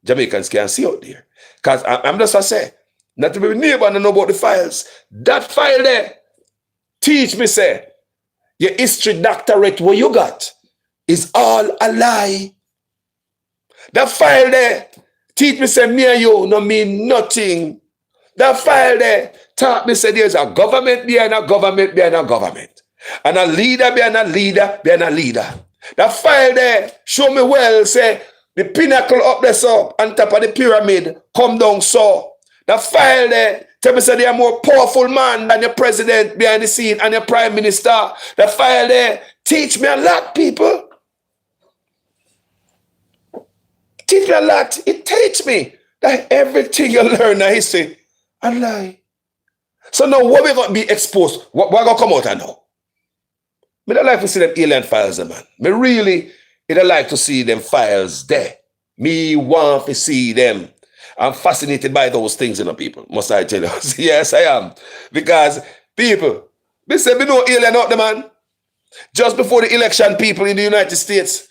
Jamaicans can see out there. Because I'm just going to say, not to be neighbor and know about the files. That file there, teach me, say, your history doctorate what you got is all a lie. That file there, teach me, say, me and you no mean nothing. That file there, taught me, say, there's a government behind a government behind a government. And a leader behind a leader behind a leader. That file there, show me well, say, the pinnacle up there so, on top of the pyramid, come down so. That file there, tell me say they are more powerful man than your president behind the scene and your prime minister. That file there, teach me a lot, people. Teach me a lot. It teach me that everything you learn in history, a lie. So now what we going to be exposed? What going to come out and now? I don't like to see them alien files, man. Me really, I don't like to see them files there. Me want to see them. I'm fascinated by those things, people. Must I tell you? Yes, I am. Because people, they say, we know alien out there, man. Just before the election, people in the United States,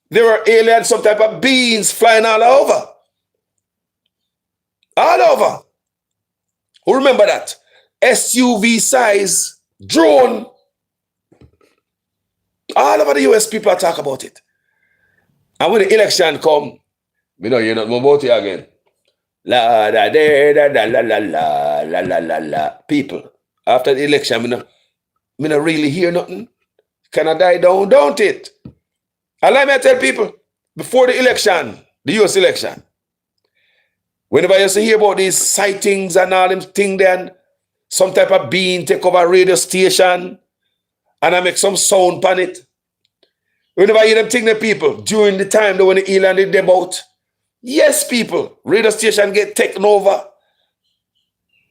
there were aliens, some type of beings flying all over. All over. Who remember that? SUV size drone. All over the US, people are talking about it. And when the election come, you know, you're not more about it again. La da da da da la la la la la la la. People, after the election, me not really hear nothing. Can I die down, don't it? And let me tell people, before the election, the US election, whenever you hear about these sightings and all them things, then some type of being take over a radio station and I make some sound on it. Whenever I hear them thing, the people, during the time when the alien did them out, yes, people, radio station get taken over.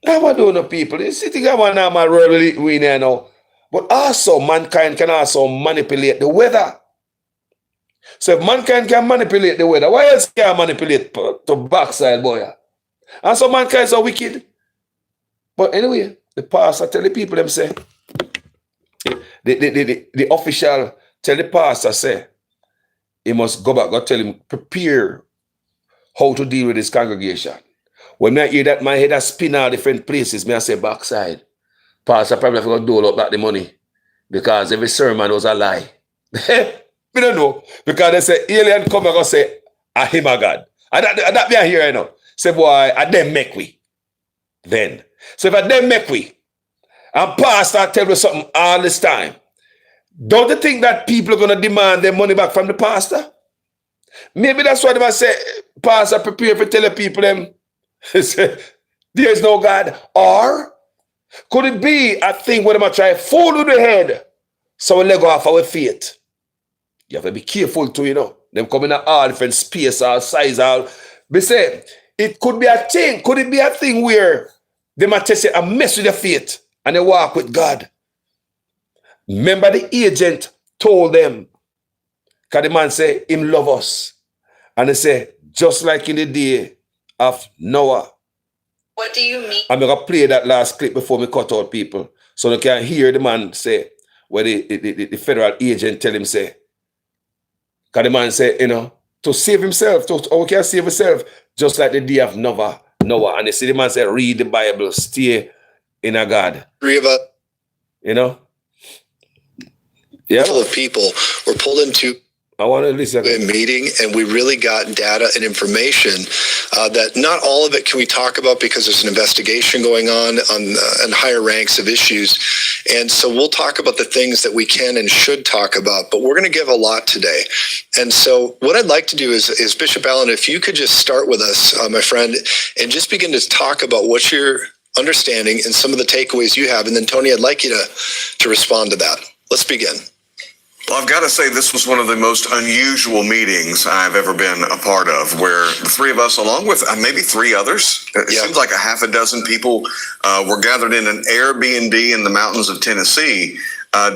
Now I don't know, people. It's sitting around now, my really winner now. But also, mankind can also manipulate the weather. So if mankind can manipulate the weather, why else can manipulate to backside, boy? And so mankind is so wicked. But anyway, the pastor tell the people them say, the official tell the pastor say, he must go back, go tell him, prepare how to deal with this congregation. When I hear that, my head has spin all different places, I say backside. Pastor probably have to dole up back the money because every sermon was a lie. We don't know. Because they say, alien come and go say, I him a God. And that be here, you know. Say, boy, I them make we. Then. So if I them make we, and pastor tell you something all this time, don't you think that people are going to demand their money back from the pastor? Maybe that's why they must say, pastor, prepare for tell the people them, there is no God. Or could it be a thing where they might try fool with the head so we let go off our faith? You have to be careful too, you know. Them come in all different space, all size, all. They say, it could be a thing. Could it be a thing where they might just say, I mess with your faith and they walk with God? Remember the agent told them, because the man say, him love us. And they say, just like in the day of Noah. What do you mean? I'm going to play that last clip before we cut out people. So they can hear the man say, where the federal agent tell him say, because the man say, you know, to save himself, how can save himself? Just like the day of Noah. And they see the man say, read the Bible, stay in a God. Riva. You know? Yeah. Full of people were pulled into. I want to listen. Meeting, and we really got data and information that not all of it can we talk about because there's an investigation going on higher ranks of issues. And so we'll talk about the things that we can and should talk about, but we're going to give a lot today. And so what I'd like to do is Bishop Allen, if you could just start with us, my friend, and just begin to talk about what you're understanding and some of the takeaways you have. And then Tony, I'd like you to respond to that. Let's begin. Well, I've got to say this was one of the most unusual meetings I've ever been a part of, where the three of us, along with maybe three others, it seems like a half a dozen people were gathered in an Airbnb in the mountains of Tennessee,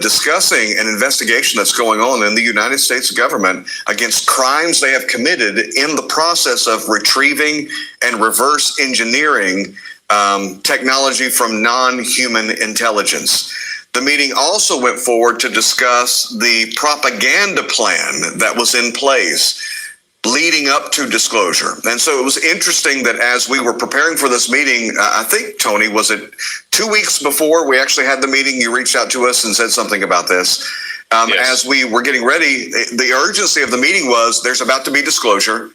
discussing an investigation that's going on in the United States government against crimes they have committed in the process of retrieving and reverse engineering technology from non-human intelligence. The meeting also went forward to discuss the propaganda plan that was in place leading up to disclosure. And so it was interesting that as we were preparing for this meeting, I think, Tony, was it 2 weeks before we actually had the meeting, you reached out to us and said something about this. Yes. As we were getting ready, the urgency of the meeting was there's about to be disclosure.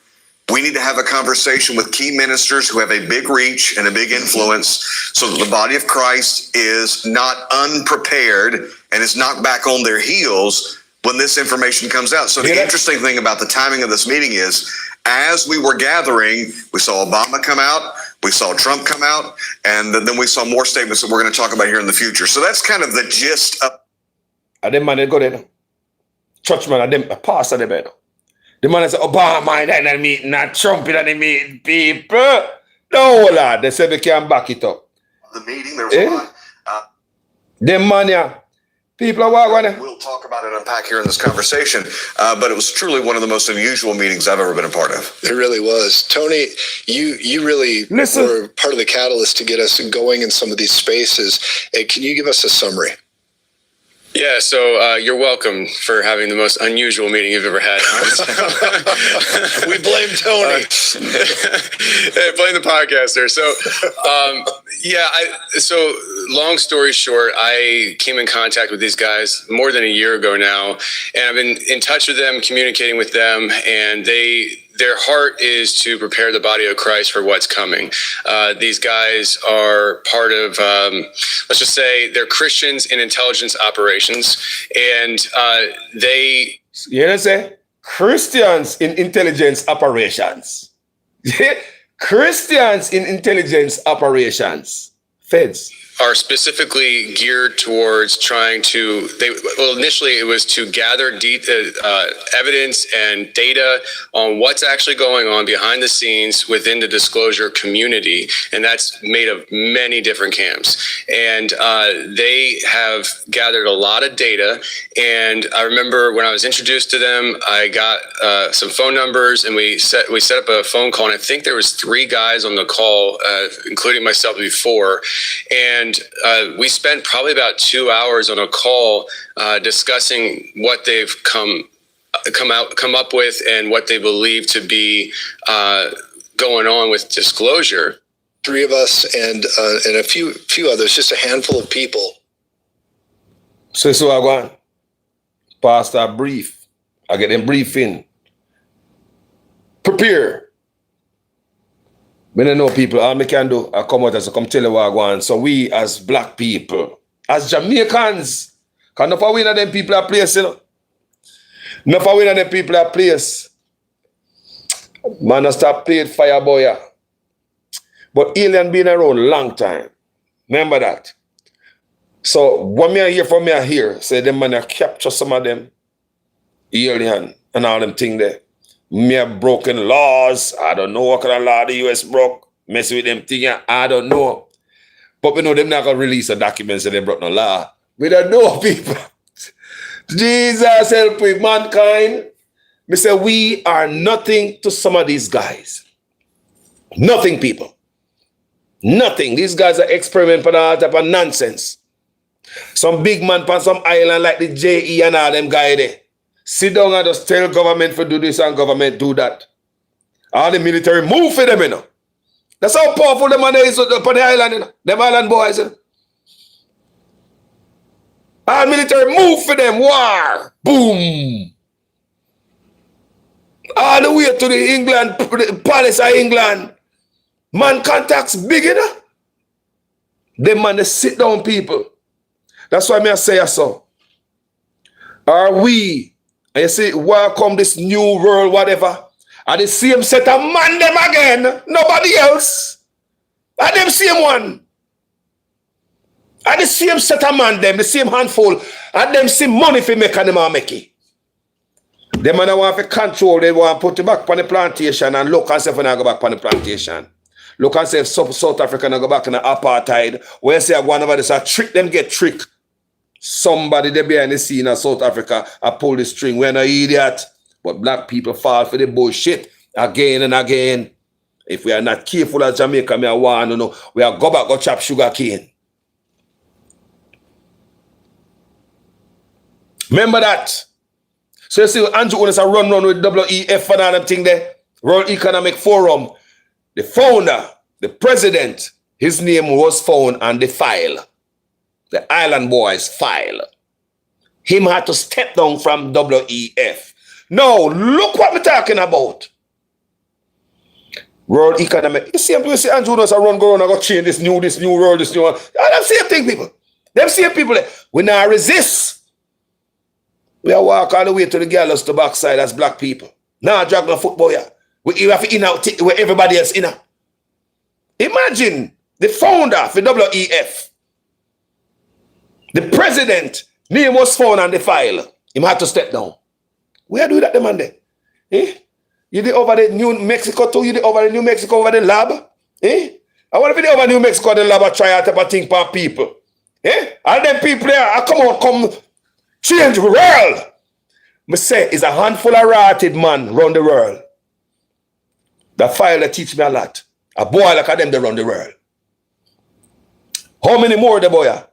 We need to have a conversation with key ministers who have a big reach and a big influence so that the body of Christ is not unprepared and is knocked back on their heels when this information comes out. So the interesting thing about the timing of this meeting is, as we were gathering, we saw Obama come out, we saw Trump come out, and then we saw more statements that we're going to talk about here in the future. So that's kind of the gist of... Them man, they go there. Churchman, them pastor, they better. The man said, Obama in the meeting, not Trump in the meeting, people. No, lad. They said they can't back it up. The meeting, there was a lot. Them man, yeah. People are walking. We'll talk about it and unpack here in this conversation, but it was truly one of the most unusual meetings I've ever been a part of. It really was. Tony, you really were part of the catalyst to get us going in some of these spaces. Can you give us a summary? Yeah, so you're welcome for having the most unusual meeting you've ever had. We blame Tony. Blame the podcaster. So, so long story short, I came in contact with these guys more than a year ago now, and I've been in touch with them, communicating with them, and their heart is to prepare the body of Christ for what's coming. These guys are part of, let's just say, they're Christians in intelligence operations, and they... You know what I'm saying? Christians in intelligence operations. Christians in intelligence operations. Feds. Are specifically geared towards trying to, initially it was to gather evidence and data on what's actually going on behind the scenes within the disclosure community. And that's made of many different camps. And they have gathered a lot of data. And I remember when I was introduced to them, I got some phone numbers, and we set up a phone call. And I think there was 3 guys on the call, including myself before. And we spent probably about 2 hours on a call discussing what they've come up with and what they believe to be going on with disclosure. 3 of us and a few others, just a handful of people. So I go on. Pastor brief. I get them briefing. Prepare. When I know people, all I can do, I come out and come tell you what I want. So we as black people, as Jamaicans, because enough of we know them people are place, you know. Enough of we know them people are place. Man, I start playing fireboy, yeah. But alien been around a long time. Remember that. So what me I hear from me I hear, say them man I capture some of them alien and all them thing there. Me have broken laws. I don't know what kind of law the US broke. Messing with them thing, I don't know. But we know them not gonna release a document saying they broke no law. We don't know, people. Jesus help with mankind. Me say we are nothing to some of these guys. Nothing, people. Nothing. These guys are experimenting for all type of nonsense. Some big man from some island like the JE and all them guys there. Sit down and just tell government to do this and government do that. All the military move for them, you know. That's how powerful them man is up on the island, you know. Them island boys, you know. All military move for them. War. Boom. All the way to the England, the Palace of England. Man contacts big enough. Them man, they sit down people. That's why I say so. Are we, and you see, welcome this new world, whatever, and the same set of man them again, nobody else. And them same one. And the same set of man them, the same handful, and them same money for make and them are make it. Them man want to control, they want to put it back on the plantation and look and see if we go back on the plantation. Look and see if South Africa go back in the apartheid. Where say I go over this, I trick them, get tricked. Somebody there behind the scene in South Africa, I pull the string. We're no idiot. But black people fall for the bullshit again and again. If we are not careful as Jamaica, I want to know, we are go back, go chop sugar cane. Remember that. So you see, Andrew Onis a run with WEF and all them thing there. World Economic Forum. The founder, the president, his name was found on the file. The Island Boys file. Him had to step down from WEF. Now, look what we're talking about. World Economic. You see Andrew Onis a run, go around and go change this new world, this new one. Them same thing, people. Them same people. We now resist. We are walk all the way to the gallows to backside as black people. Now drag no football here. We have to in out where everybody else in. Imagine the founder for WEF. The president name was found on the file. He had to step down. Where do that demand there? Eh? You did over the New Mexico too? You did over the New Mexico over the lab? Eh? I want to be over New Mexico the lab try out a thing for people. Eh? All them people there, come change the world. I say, it's a handful of rotted man around the world. The file that teach me a lot. A boy like them, they run the world. How many more the boy are?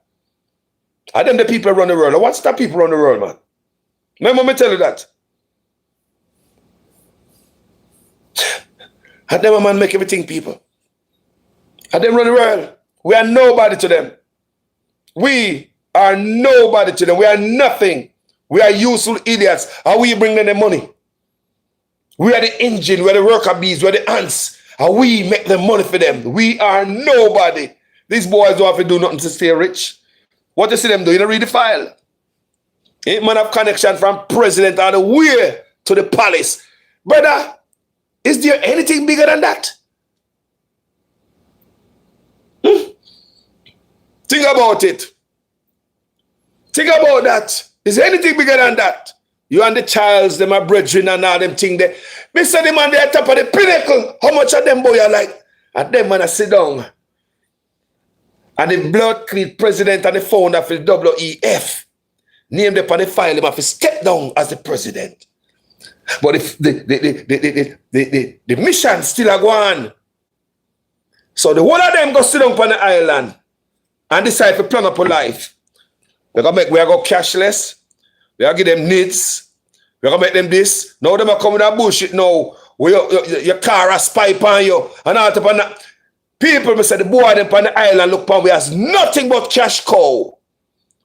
Are them the people that run the world? What's the people run the world, man? Remember me tell you that. Had them a man make everything people. Had them run the world. We are nobody to them. We are nobody to them. We are nothing. We are useful idiots. And we bring them the money. We are the engine. We are the worker bees. We are the ants. And we make the money for them. We are nobody. These boys don't have to do nothing to stay rich. What you see them do? You don't read the file. Ain't man have connection from president all the way to the palace. Brother, is there anything bigger than that? Think about it. Think about that. Is there anything bigger than that? You and the Childs, them are brethren and all them thing there. Mr. the man, they are top of the pinnacle. How much of them boy are like? And them man sit down. And the blood clean president and the founder for the WEF named them on the file, them have to step down as the president. But if the mission still a go on. So the one of them go sit down on the island and decide to plan up a life. We are going to go cashless. We are going to give them needs. We are going to make them this. Now them are coming with that bullshit now. Your car has pipe on you. And all upon that. People may say the boy them on the island look upon we has nothing but cash cow.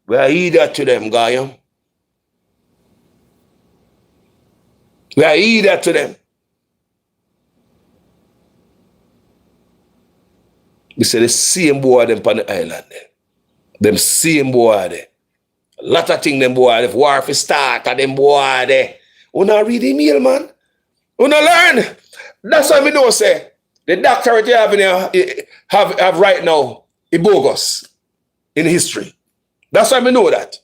We are idiot to them, guy. We are idiot to them. We say the same boy them on the island there. Them same boy there. A lot of things them boy, if war for start and them boy there. You not read email, man. You not learn. That's why we know say the doctorate you have right now is bogus in history. That's why we know that.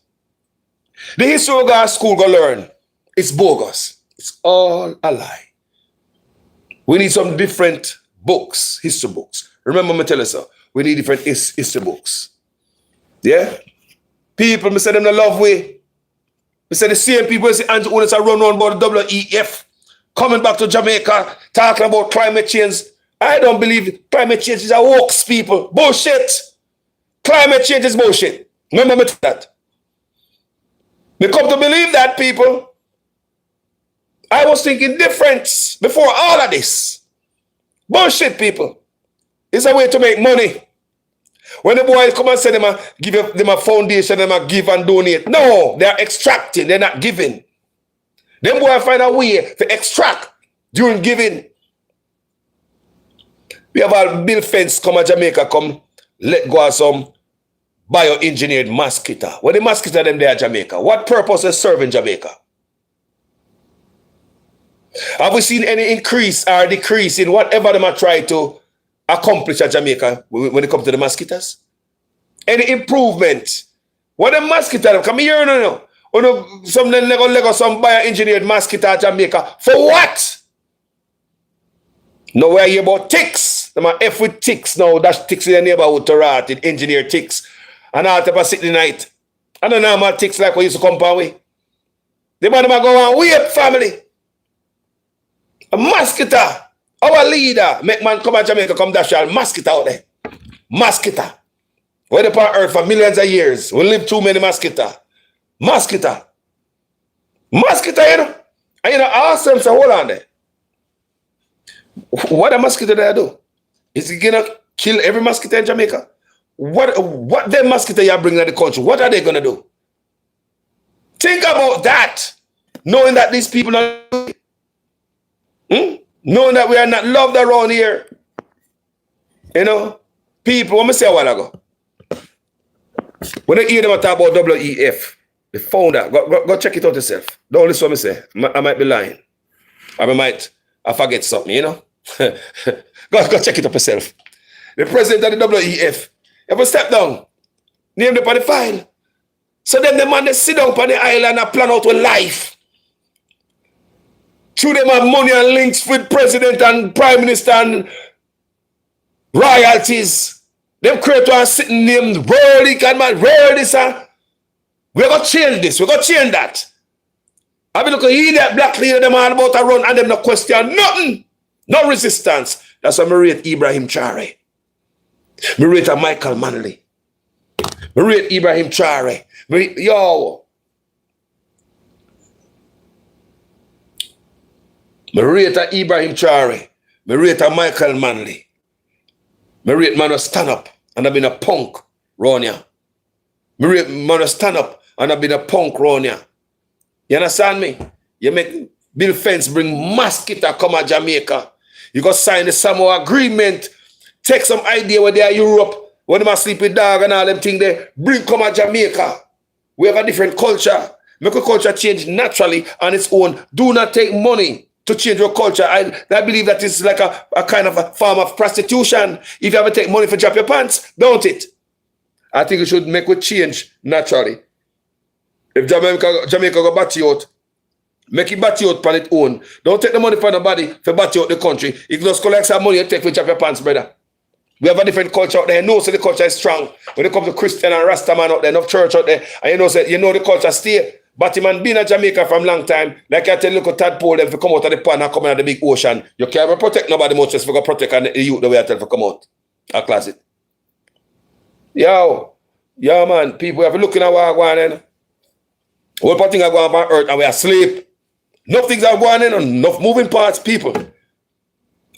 The history of our school go learn. It's bogus. It's all a lie. We need some different books, history books. Remember me tell you so. We need different history books. Yeah? People, me say them no love way. Me say the same people say Andrew Onis are run about the WEF, coming back to Jamaica, talking about climate change. I don't believe climate change is a hoax, people. Bullshit. Climate change is bullshit. Remember me that. Me come to believe that, people. I was thinking different before all of this. Bullshit, people. It's a way to make money. When the boys come and say them give them a foundation, them a give and donate. No, they are extracting, they're not giving. Them boys find a way to extract during giving. We have all build fence come to Jamaica, come let go of some bioengineered mosquito. What the mosquito them there at Jamaica? What purpose they serve in Jamaica? Have we seen any increase or decrease in whatever they might try to accomplish at Jamaica when it comes to the mosquitoes? Any improvement? What the mosquito come here no. Some Lego some bioengineered mosquito at Jamaica. For what? Now we hear about ticks. Them are F with ticks now. That's ticks in the neighborhood to rat. It engineered ticks. And all type of sitting night. And the normal ticks like we used to come with. The man go on, wait family. A mosquito. Our leader. Make man come to Jamaica, come dash all mosquito out there. Mosquito. We're upon earth for millions of years. We live too many mosquito. Mosquito. Mosquito, you know. And you know, ask them, so hold on there. What a mosquito they do? Is it gonna kill every mosquito in Jamaica? What them mosquito you bring to the country? What are they gonna do? Think about that. Knowing that these people are knowing that we are not loved around here. You know, people, what me say a while ago. When I hear them talk about WEF, the founder, go check it out yourself. Don't listen to what I say. I might be lying. I forget something, you know. go check it up yourself. The president of the WEF, ever step down, name them on the file. So then the man they sit down on the island and plan out with life. Through them have money and links with president and prime minister and royalties. Them create one sitting named worldly can man, world this we're gonna change this, we're gonna change that. I mean, look at that black leader, them all about to run and them no question nothing. No resistance. That's why I rate Ibrahim Traore. I rate Michael Manley. I rate Ibrahim Traore. Yo. I rate Ibrahim Traore. I rate Michael Manley. I rate man stand up and I've been a punk round here. I rate man stand up and I've been a punk round here. You understand me? You make Bill Fence bring mosquito come to Jamaica. You go sign the Samoa agreement. Take some idea where they are Europe, where they must sleep with dog and all them things there. Bring come to Jamaica. We have a different culture. Make a culture change naturally on its own. Do not take money to change your culture. I believe that is like a kind of a form of prostitution. If you ever take money for drop your pants, don't it? I think you should make it change naturally. If Jamaica go batty out, make it batty out on its own. Don't take the money from nobody for batty out the country. If you just collect some money, you take for drop your pants, brother. We have a different culture out there. You know, so the culture is strong. When it comes to Christian and Rasta man out there, enough church out there, and you know the culture stay. Batty man been in Jamaica from long time. Like I tell you, look at tadpole, them if you come out of the pond and come out of the big ocean, you can't protect nobody much just for go protect and the youth the way I tell you to come out. A closet. Yo, man, people have to look in our Wagwan and all part things are going on earth and we are asleep. Enough things are going on, enough moving parts, people.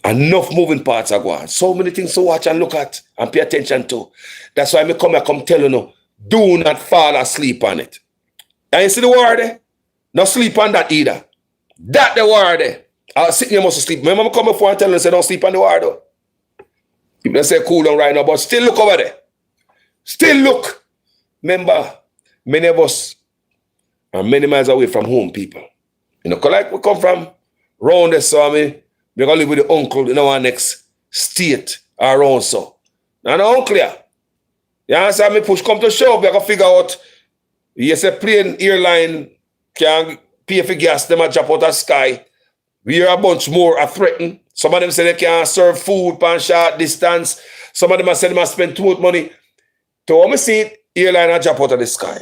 Enough moving parts are going on. So many things to watch and look at and pay attention to. That's why I come tell you, do not fall asleep on it. And you see the word there? Not sleep on that either. That the word there. I'll sit here must sleep. Remember I come before and tell you, say don't sleep on the word though. People say cool down right now, but still look over there. Still look. Remember, many of us are many miles away from home, people. You know, like we come from round there, so we're going to live with the uncle in our next state or around so. Now the uncle here. You understand me? Push come to show, we're going to figure out, yes, a plane airline can pay for gas, them a drop out of the sky. We hear a bunch more are threatened. Some of them say they can't serve food for short distance. Some of them say they must spend too much money. So when we see airline a drop out of the sky,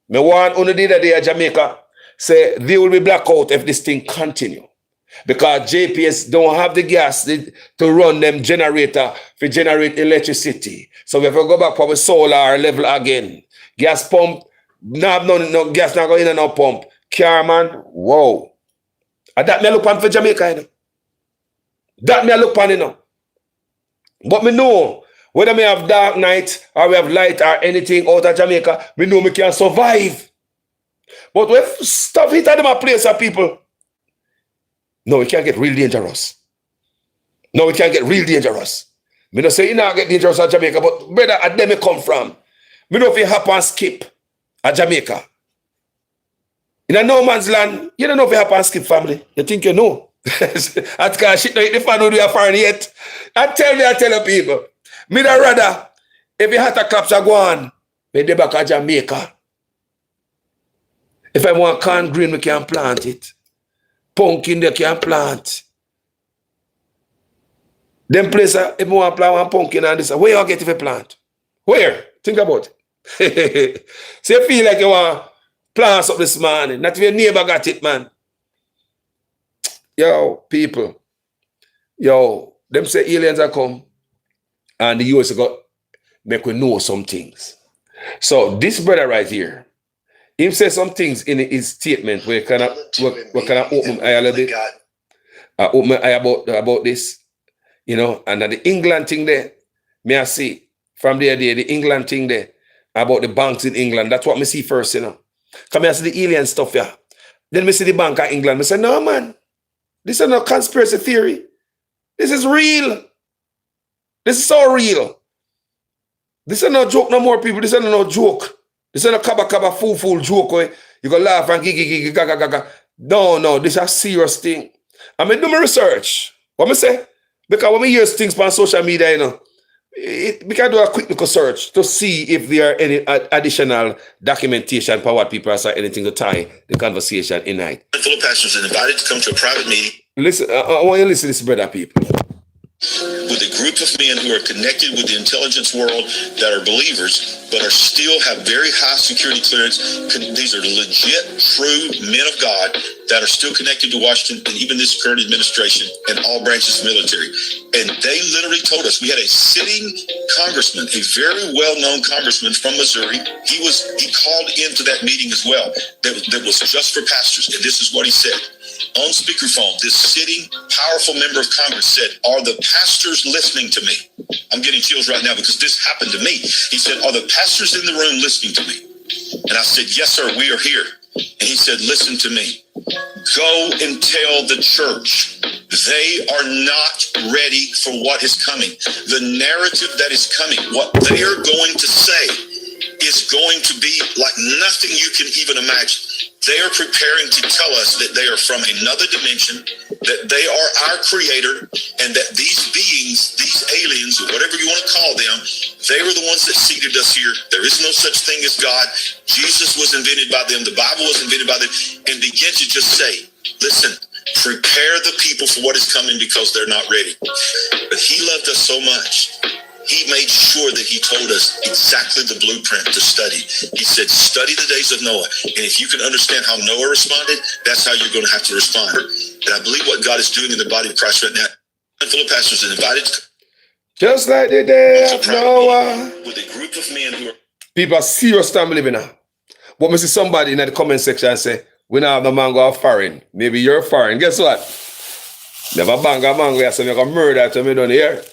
me want on the day that they are Jamaica say they will be blackout if this thing continue. Because JPS don't have the gas to run them generator to generate electricity. So we have to go back for the solar level again. Gas pump, no gas not going in and no pump. Car man, whoa. And that me look on for Jamaica, you know. That me look on, you know. But me know, whether me have dark night or we have light or anything out of Jamaica, me know me can survive. But when stuff hit at them a place of people, No, it can get real dangerous. No, it can get real dangerous. Me don't say it not get dangerous at Jamaica, but brother, at them it come from. Me know if you hop and skip at Jamaica. In a no man's land, you don't know if you hop and skip, family. You think you know. At cash shit, the fan who do you foreign yet. I tell the people. Me da rather, if you had a claps a go on, me dey back at Jamaica. If I want corn green, we can plant it. Pumpkin, they can plant. Them places, if you want to plant one pumpkin and this, where you get if you plant? Where? Think about it. So you feel like you want to plant up this morning. Not if your neighbor got it, man. Yo, people. Yo, them say aliens are come and the US got make we know some things. So this brother right here, he said some things in his statement where kind of open my eye a little bit. Open my eye about this. You know, and the England thing there, may I see from there, the England thing there about the banks in England. That's what me see first, you know. Come here, see the alien stuff, yeah. Then me see the bank of England. Me say, no, man, this is not conspiracy theory. This is real. This is so real. This is no joke no more, people. This is no joke. This is no kaba fool joke where you go laugh and gigi gaga. No, this is a serious thing. I mean, do my research. What me say? Because when we hear things on social media, you know, we can do a quick little search to see if there are any additional documentation for what people are saying, anything to tie the conversation in night. Fellow pastors are invited to come to a private meeting. Listen, I want you to listen to this, brother, people. With a group of men who are connected with the intelligence world that are believers, but still have very high security clearance. These are legit, true men of God that are still connected to Washington and even this current administration and all branches of the military. And they literally told us, we had a sitting congressman, a very well-known congressman from Missouri. He called into that meeting as well. That was just for pastors. And this is what he said. On speakerphone, this sitting powerful member of Congress said, are the pastors listening to me? I'm getting chills right now because this happened to me. He said, are the pastors in the room listening to me? And I said, yes, sir, we are here. And he said, listen to me. Go and tell the church they are not ready for what is coming. The narrative that is coming, what they are going to say is going to be like nothing you can even imagine. They are preparing to tell us that they are from another dimension, that they are our creator, and that these beings, these aliens, or whatever you want to call them, they were the ones that seeded us here. There is no such thing as God. Jesus was invented by them. The Bible was invented by them. And begin to just say, listen, prepare the people for what is coming because they're not ready. But he loved us so much. He made sure that he told us exactly the blueprint to study. He said, study the days of Noah. And if you can understand how Noah responded, that's how you're going to have to respond. And I believe what God is doing in the body of Christ right now. Fellow pastors are invited to just like the day of Noah. With a group of men who are... People are serious time living now. But me see somebody in the comment section and say, we don't have no mango of foreign. Maybe you're foreign. Guess what? Never bang a mango, you say, me gonna murder to me down here.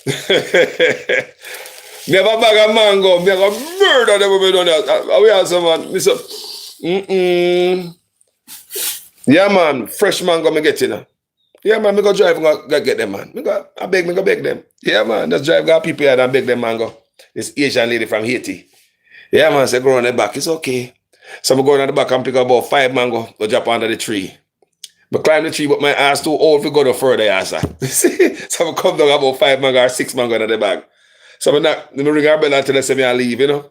Never bang a mango, me gonna murder them me down here. We have someone, me say, yeah, man, fresh mango me get, you know. Yeah, man, me go drive and go get them, man. Me go beg them. Yeah, man, just drive got people here and beg them mango. This Asian lady from Haiti. Yeah, man, say, go on the back, it's okay. So I go on the back and pick up about 5 mango, go drop under the tree. I climb the tree, but my ass too old to go no further, answer. So I come down about 5 mango or 6 mango in the bag. So I ring her bell until they say me I leave, you know.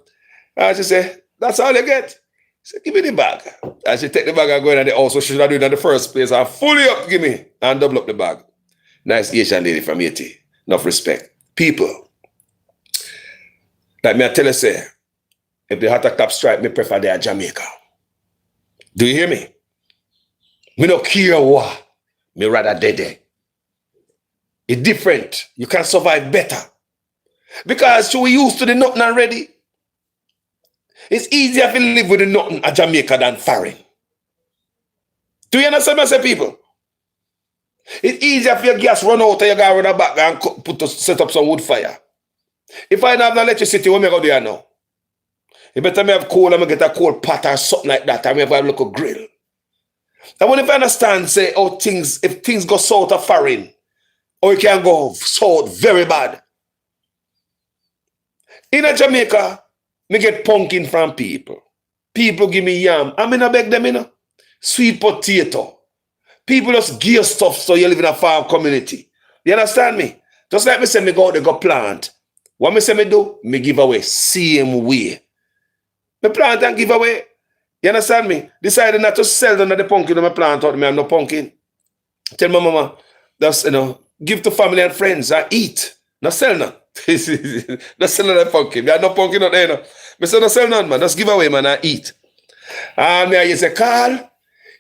And she say, that's all you get. She say, give me the bag. And she take the bag and go in the house, so she should have done it in the first place. And fully up, give me, and double up the bag. Nice Asian lady from Haiti. Enough respect. People, like me I tell you, say, if the hot top strike, me prefer they are Jamaica. Do you hear me? Me no care what. Me rather dead there. It's different. You can survive better. Because we used to the nothing already. It's easier to live with the nothing at Jamaica than foreign. Do you understand what I say, people? It's easier for your gas run out and you go around the back and set up some wood fire. If I don't have no electricity, what am I going to do now? You better me have coal and me get a coal pot or something like that and me have a local grill. I want to understand, say, oh, if things go south of foreign, or it can go south very bad. In a Jamaica, me get pumpkin from people. People give me yam. I mean, I beg them, you know. Sweet potato. People just give stuff so you live in a farm community. You understand me? Just like me say, me go out there, go plant. What me say me do? Me give away. Same way. Me plant and give away. You understand me? Decided not to sell them the pumpkin on my plant out. Me have no pumpkin. Tell my mama, that's, you know, give to family and friends and eat. Not sell none. Not sell none of the pumpkin. Me have no pumpkin out there, you know. Me say, no sell none, man. Just give away, man, and eat. And me I say, Carl,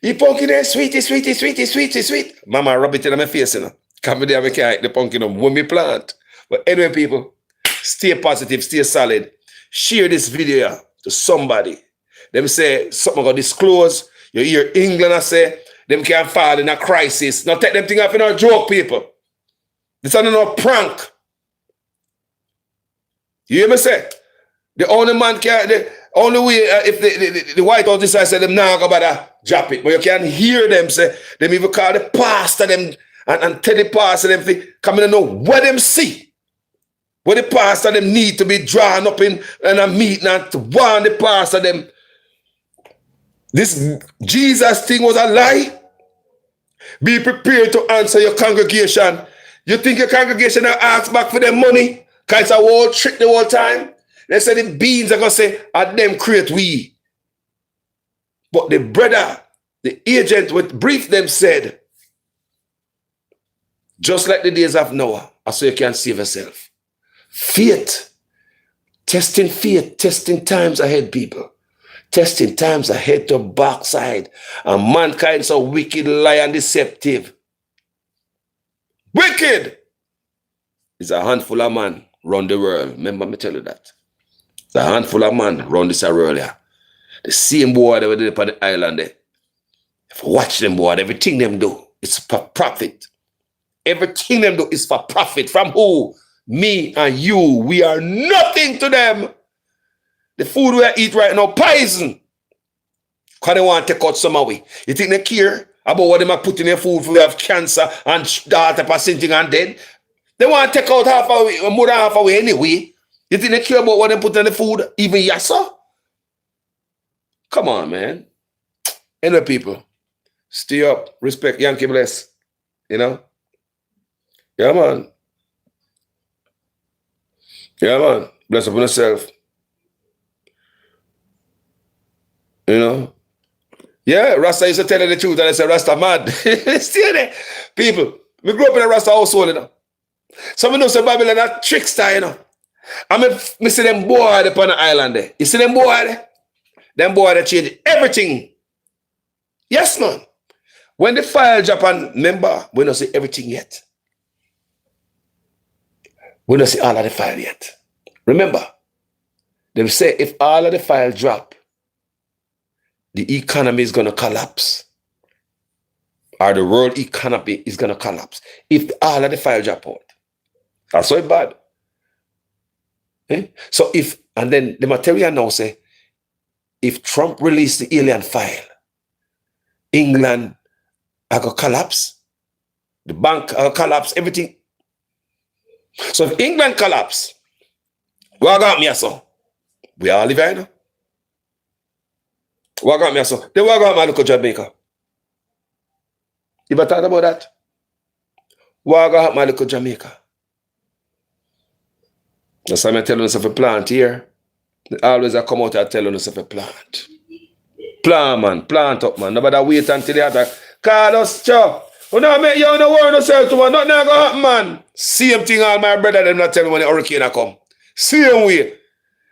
you pumpkin there, sweet. Mama rub it in my face, you know. Come there, I can't eat the pumpkin when me plant. But anyway, people, stay positive, stay solid. Share this video to somebody. Them say something got disclose. You hear England, I say, them can't fall in a crisis. Now take them thing off in a joke, people. This is not a prank. You hear me say? The only man can, the only way, if the White House decides, say them now go bother drop it. But you can hear them say, them even call the pastor them and tell the pastor them come in and know what them see. What the pastor them need to be drawn up in a meeting and to warn the pastor them. This Jesus thing was a lie. Be prepared to answer your congregation. You think your congregation will ask back for their money? Because it's a whole trick the whole time. They say the beans are going to say, at them create we. But the brother, the agent with brief them said, just like the days of Noah, so you can save yourself. Faith. Testing times ahead, people. Testing times ahead to backside. And mankind so wicked, lie, and deceptive. Wicked! It's a handful of man run the world. Remember me tell you that. It's a handful of man run this earlier. The same boy that were there on the island there. If you watch them boy, everything them do, it's for profit. Everything them do is for profit. From who? Me and you. We are nothing to them. The food we eat right now, poison. Because they want to take out some away. You think they care about what they might put in their food if we have cancer and that type of thing and dead? They want to take out half away, more than half away anyway. You think they care about what they put in the food? Even yassa? Come on, man. Anyway, people, stay up. Respect. Yankee bless. You know? Yeah, man. Yeah, man. Bless upon yourself. You know? Yeah, Rasta used to tell you the truth and I said, Rasta mad. Still there. People, we grew up in a Rasta household, you know. Some of them say Babylon a trickster, you know. I see them boy upon the island there. You see them boy there? Them boy that change everything. Yes, man. When the file drop on, remember, we don't see everything yet. We don't see all of the file yet. Remember, they say if all of the file drop, the economy is going to collapse. Or the world economy is going to collapse. If all of the file drop out. That's so bad. So if, and then the material now say, if Trump released the alien file, England are going to collapse. The bank will collapse, everything. So if England collapse, what got me so? We all live here, you know? What got me so? Then what got me look at Jamaica? You ever thought about that? What got me look at Jamaica? That's why I'm telling us if a plant here. They always come out and telling us if a plant. Plant, man. Plant up, man. Nobody wait until the other. Call us, Chuck. You know, you don't worry yourself to man. Nothing going to happen, man. Same thing all my brother them not tell me when the hurricane come. Same way.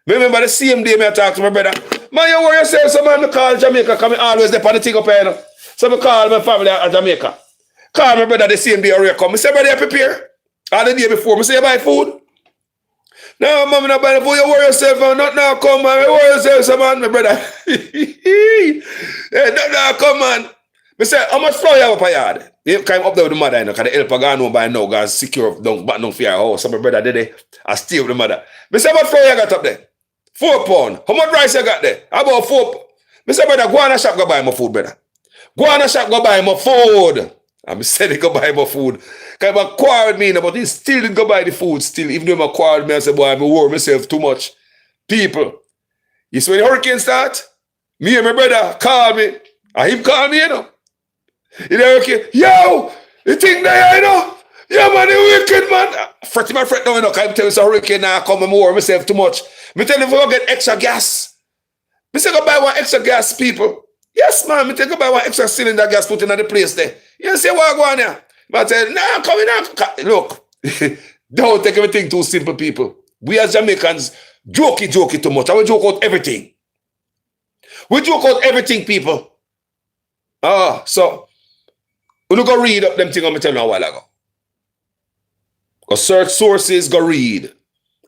Remember the same day I talk to my brother. Man, you worry yourself, so man, I call Jamaica. Come always there on the thing up here, you know. So I call my family at Jamaica. Call my brother the same day hurricane come. I say, brother, you prepare. All the day before. I say, you buy food. No, mom, not buying food. You worry yourself, man. Not now come, man. You worry yourself, so man, my brother. Hey, not now come, man. I say, how much flour you have up a yard? You came up there with the mother, you know, because the helper gone home by now, go secure down for your house. So my brother did it. I stay with the mother. I say, how much flour you got up there? 4 pounds. How much rice you got there? About 4. I say, brother, go on a shop, go buy my food, brother. Go on a shop, go buy my food. I'm saying go buy my food. Because I quarreled me, but he still didn't go buy the food still. Even though I quarreled me, I said, boy, I worry myself too much. People, you see when the hurricane start, me and my brother call me. And him call me, you know. In the hurricane, yo, you think that, you know? Yeah, man, the wicked, man. Fretty my fret now, you know, because I'm telling you, it's a hurricane now, I come and worry myself too much. Me tell you, if I go get extra gas. Me say, go buy one extra gas, people. Yes, man, me take go buy one extra cylinder gas, put in the place there. You see what I go on here? But I say, nah, come in now. Look, don't take everything too simple, people. We as Jamaicans, jokey too much. And we joke out everything. We joke out everything, people. So, we go read up them things I'm telling you a while ago. Go search sources, go read.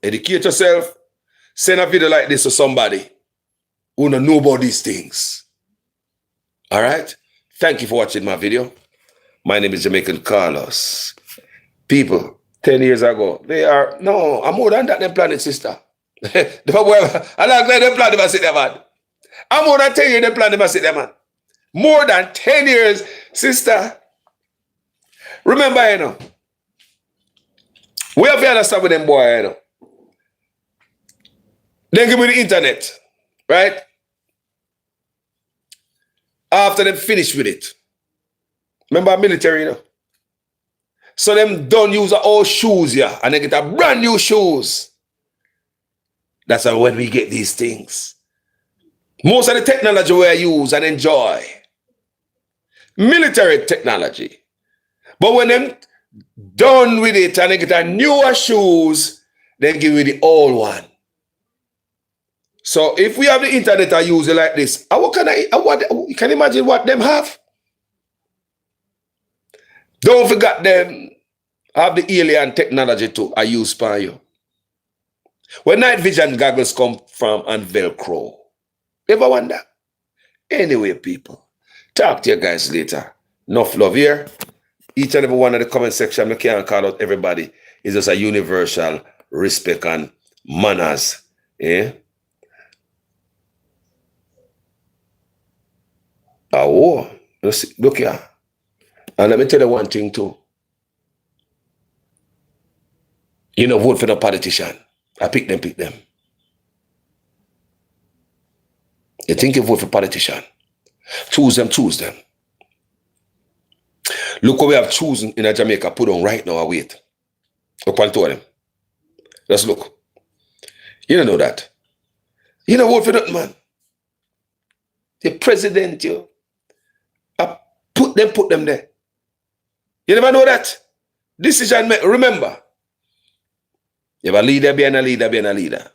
Educate yourself. Send a video like this to somebody who don't know about these things. All right? Thank you for watching my video. My name is Jamaican Carlos. People, 10 years ago, I'm more than that, them planet, sister. I like them planet, I sit there, man. I'm more than 10 years, them planet, I sit there, man. More than 10 years, sister. Remember, you know, we have to understand with them boy, you know. Then give me the internet, right? After them finish with it. Remember military, you know? So them don't use the old shoes, yeah, and they get a brand new shoes. That's how when we get these things. Most of the technology we use and enjoy. Military technology. But when them done with it and they get a newer shoes, they give you the old one. So if we have the internet I use it like this, you can imagine what them have? Don't forget them have the alien technology too I use for you. Where night vision goggles come from and Velcro. Ever wonder? Anyway, people, talk to you guys later. Enough love here. Each and every one of the comment section, I can't call out everybody. It's just a universal respect and manners. Yeah? Oh, look here. And let me tell you one thing too. You know, vote for the politician. I pick them. You think you vote for politician. Choose them. Look what we have chosen in Jamaica, put on right now, I wait. Look on to them. Just look. You don't know that. You don't vote for nothing, man. The president, you. I put them there. You never know that. Decision, remember. You have a leader behind a leader.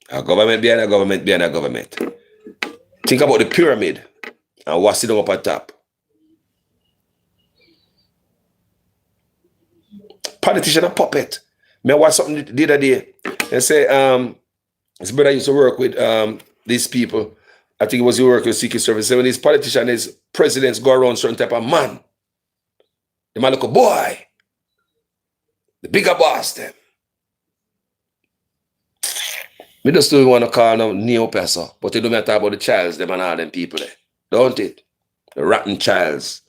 A government behind a government. Think about the pyramid and what's sitting up at top. Politician a puppet. Me watch something the other day. They say, his brother used to work with these people. I think it was he worked with Secret Service. So when these politicians, these presidents go around certain type of man, they might look a boy. The bigger boss them. Me just don't want to call them neo-peso, but they don't matter about the childs, them and all them people there. Don't it? The rotten childs.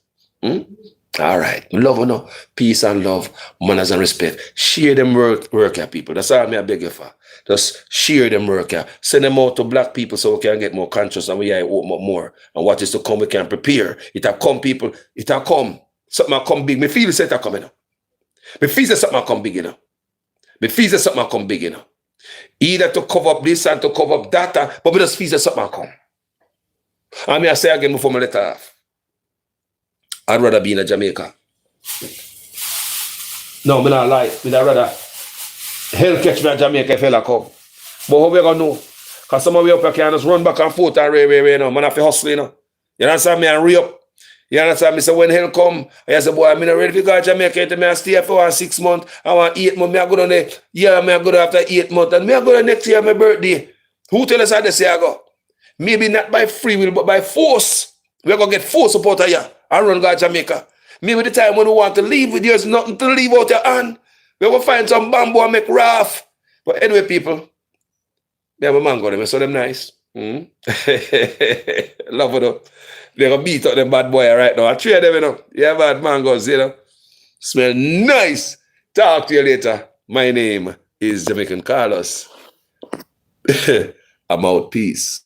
All right. Love, you know, peace and love, manners and respect. Share them work here, people. That's all I beg you for. Just share them work here. Send them out to black people so we can get more conscious and we open up more. And what is to come, we can prepare. It'll come, people. It'll come. Something will come big. Me feel it's coming up. Me feel something will come big, you know. Me feel something will come big, you know. Either to cover up this and to cover up that, but we just feel something will come. And I say again before I let off. I'd rather be in Jamaica. No, I'm not lie. I'd rather hell catch me in Jamaica if hell come. But how we gonna know? Because some of you up here can just run back and forth and you know. Man have to hustle, you know. You understand me? And re-up. You understand me? So when hell come, I say, boy, I'm not ready to go to Jamaica. I stay for 6 months. I want 8 months. I go down there. Yeah, I go down after 8 months. And I go down next year, my birthday. Who tell us how they say I go? Maybe not by free will, but by force. We're going to get force support here and run go to Jamaica. Maybe the time when we want to leave with there's nothing to leave out your hand. We're going to find some bamboo and make raft. But anyway, people, they have a mango, them, so them nice. Love it. They're gonna beat up them bad boy right now. I three of them, you know. Yeah, bad mangoes, you know. Smell nice. Talk to you later. My name is Jamaican Carlos. I'm out. Peace.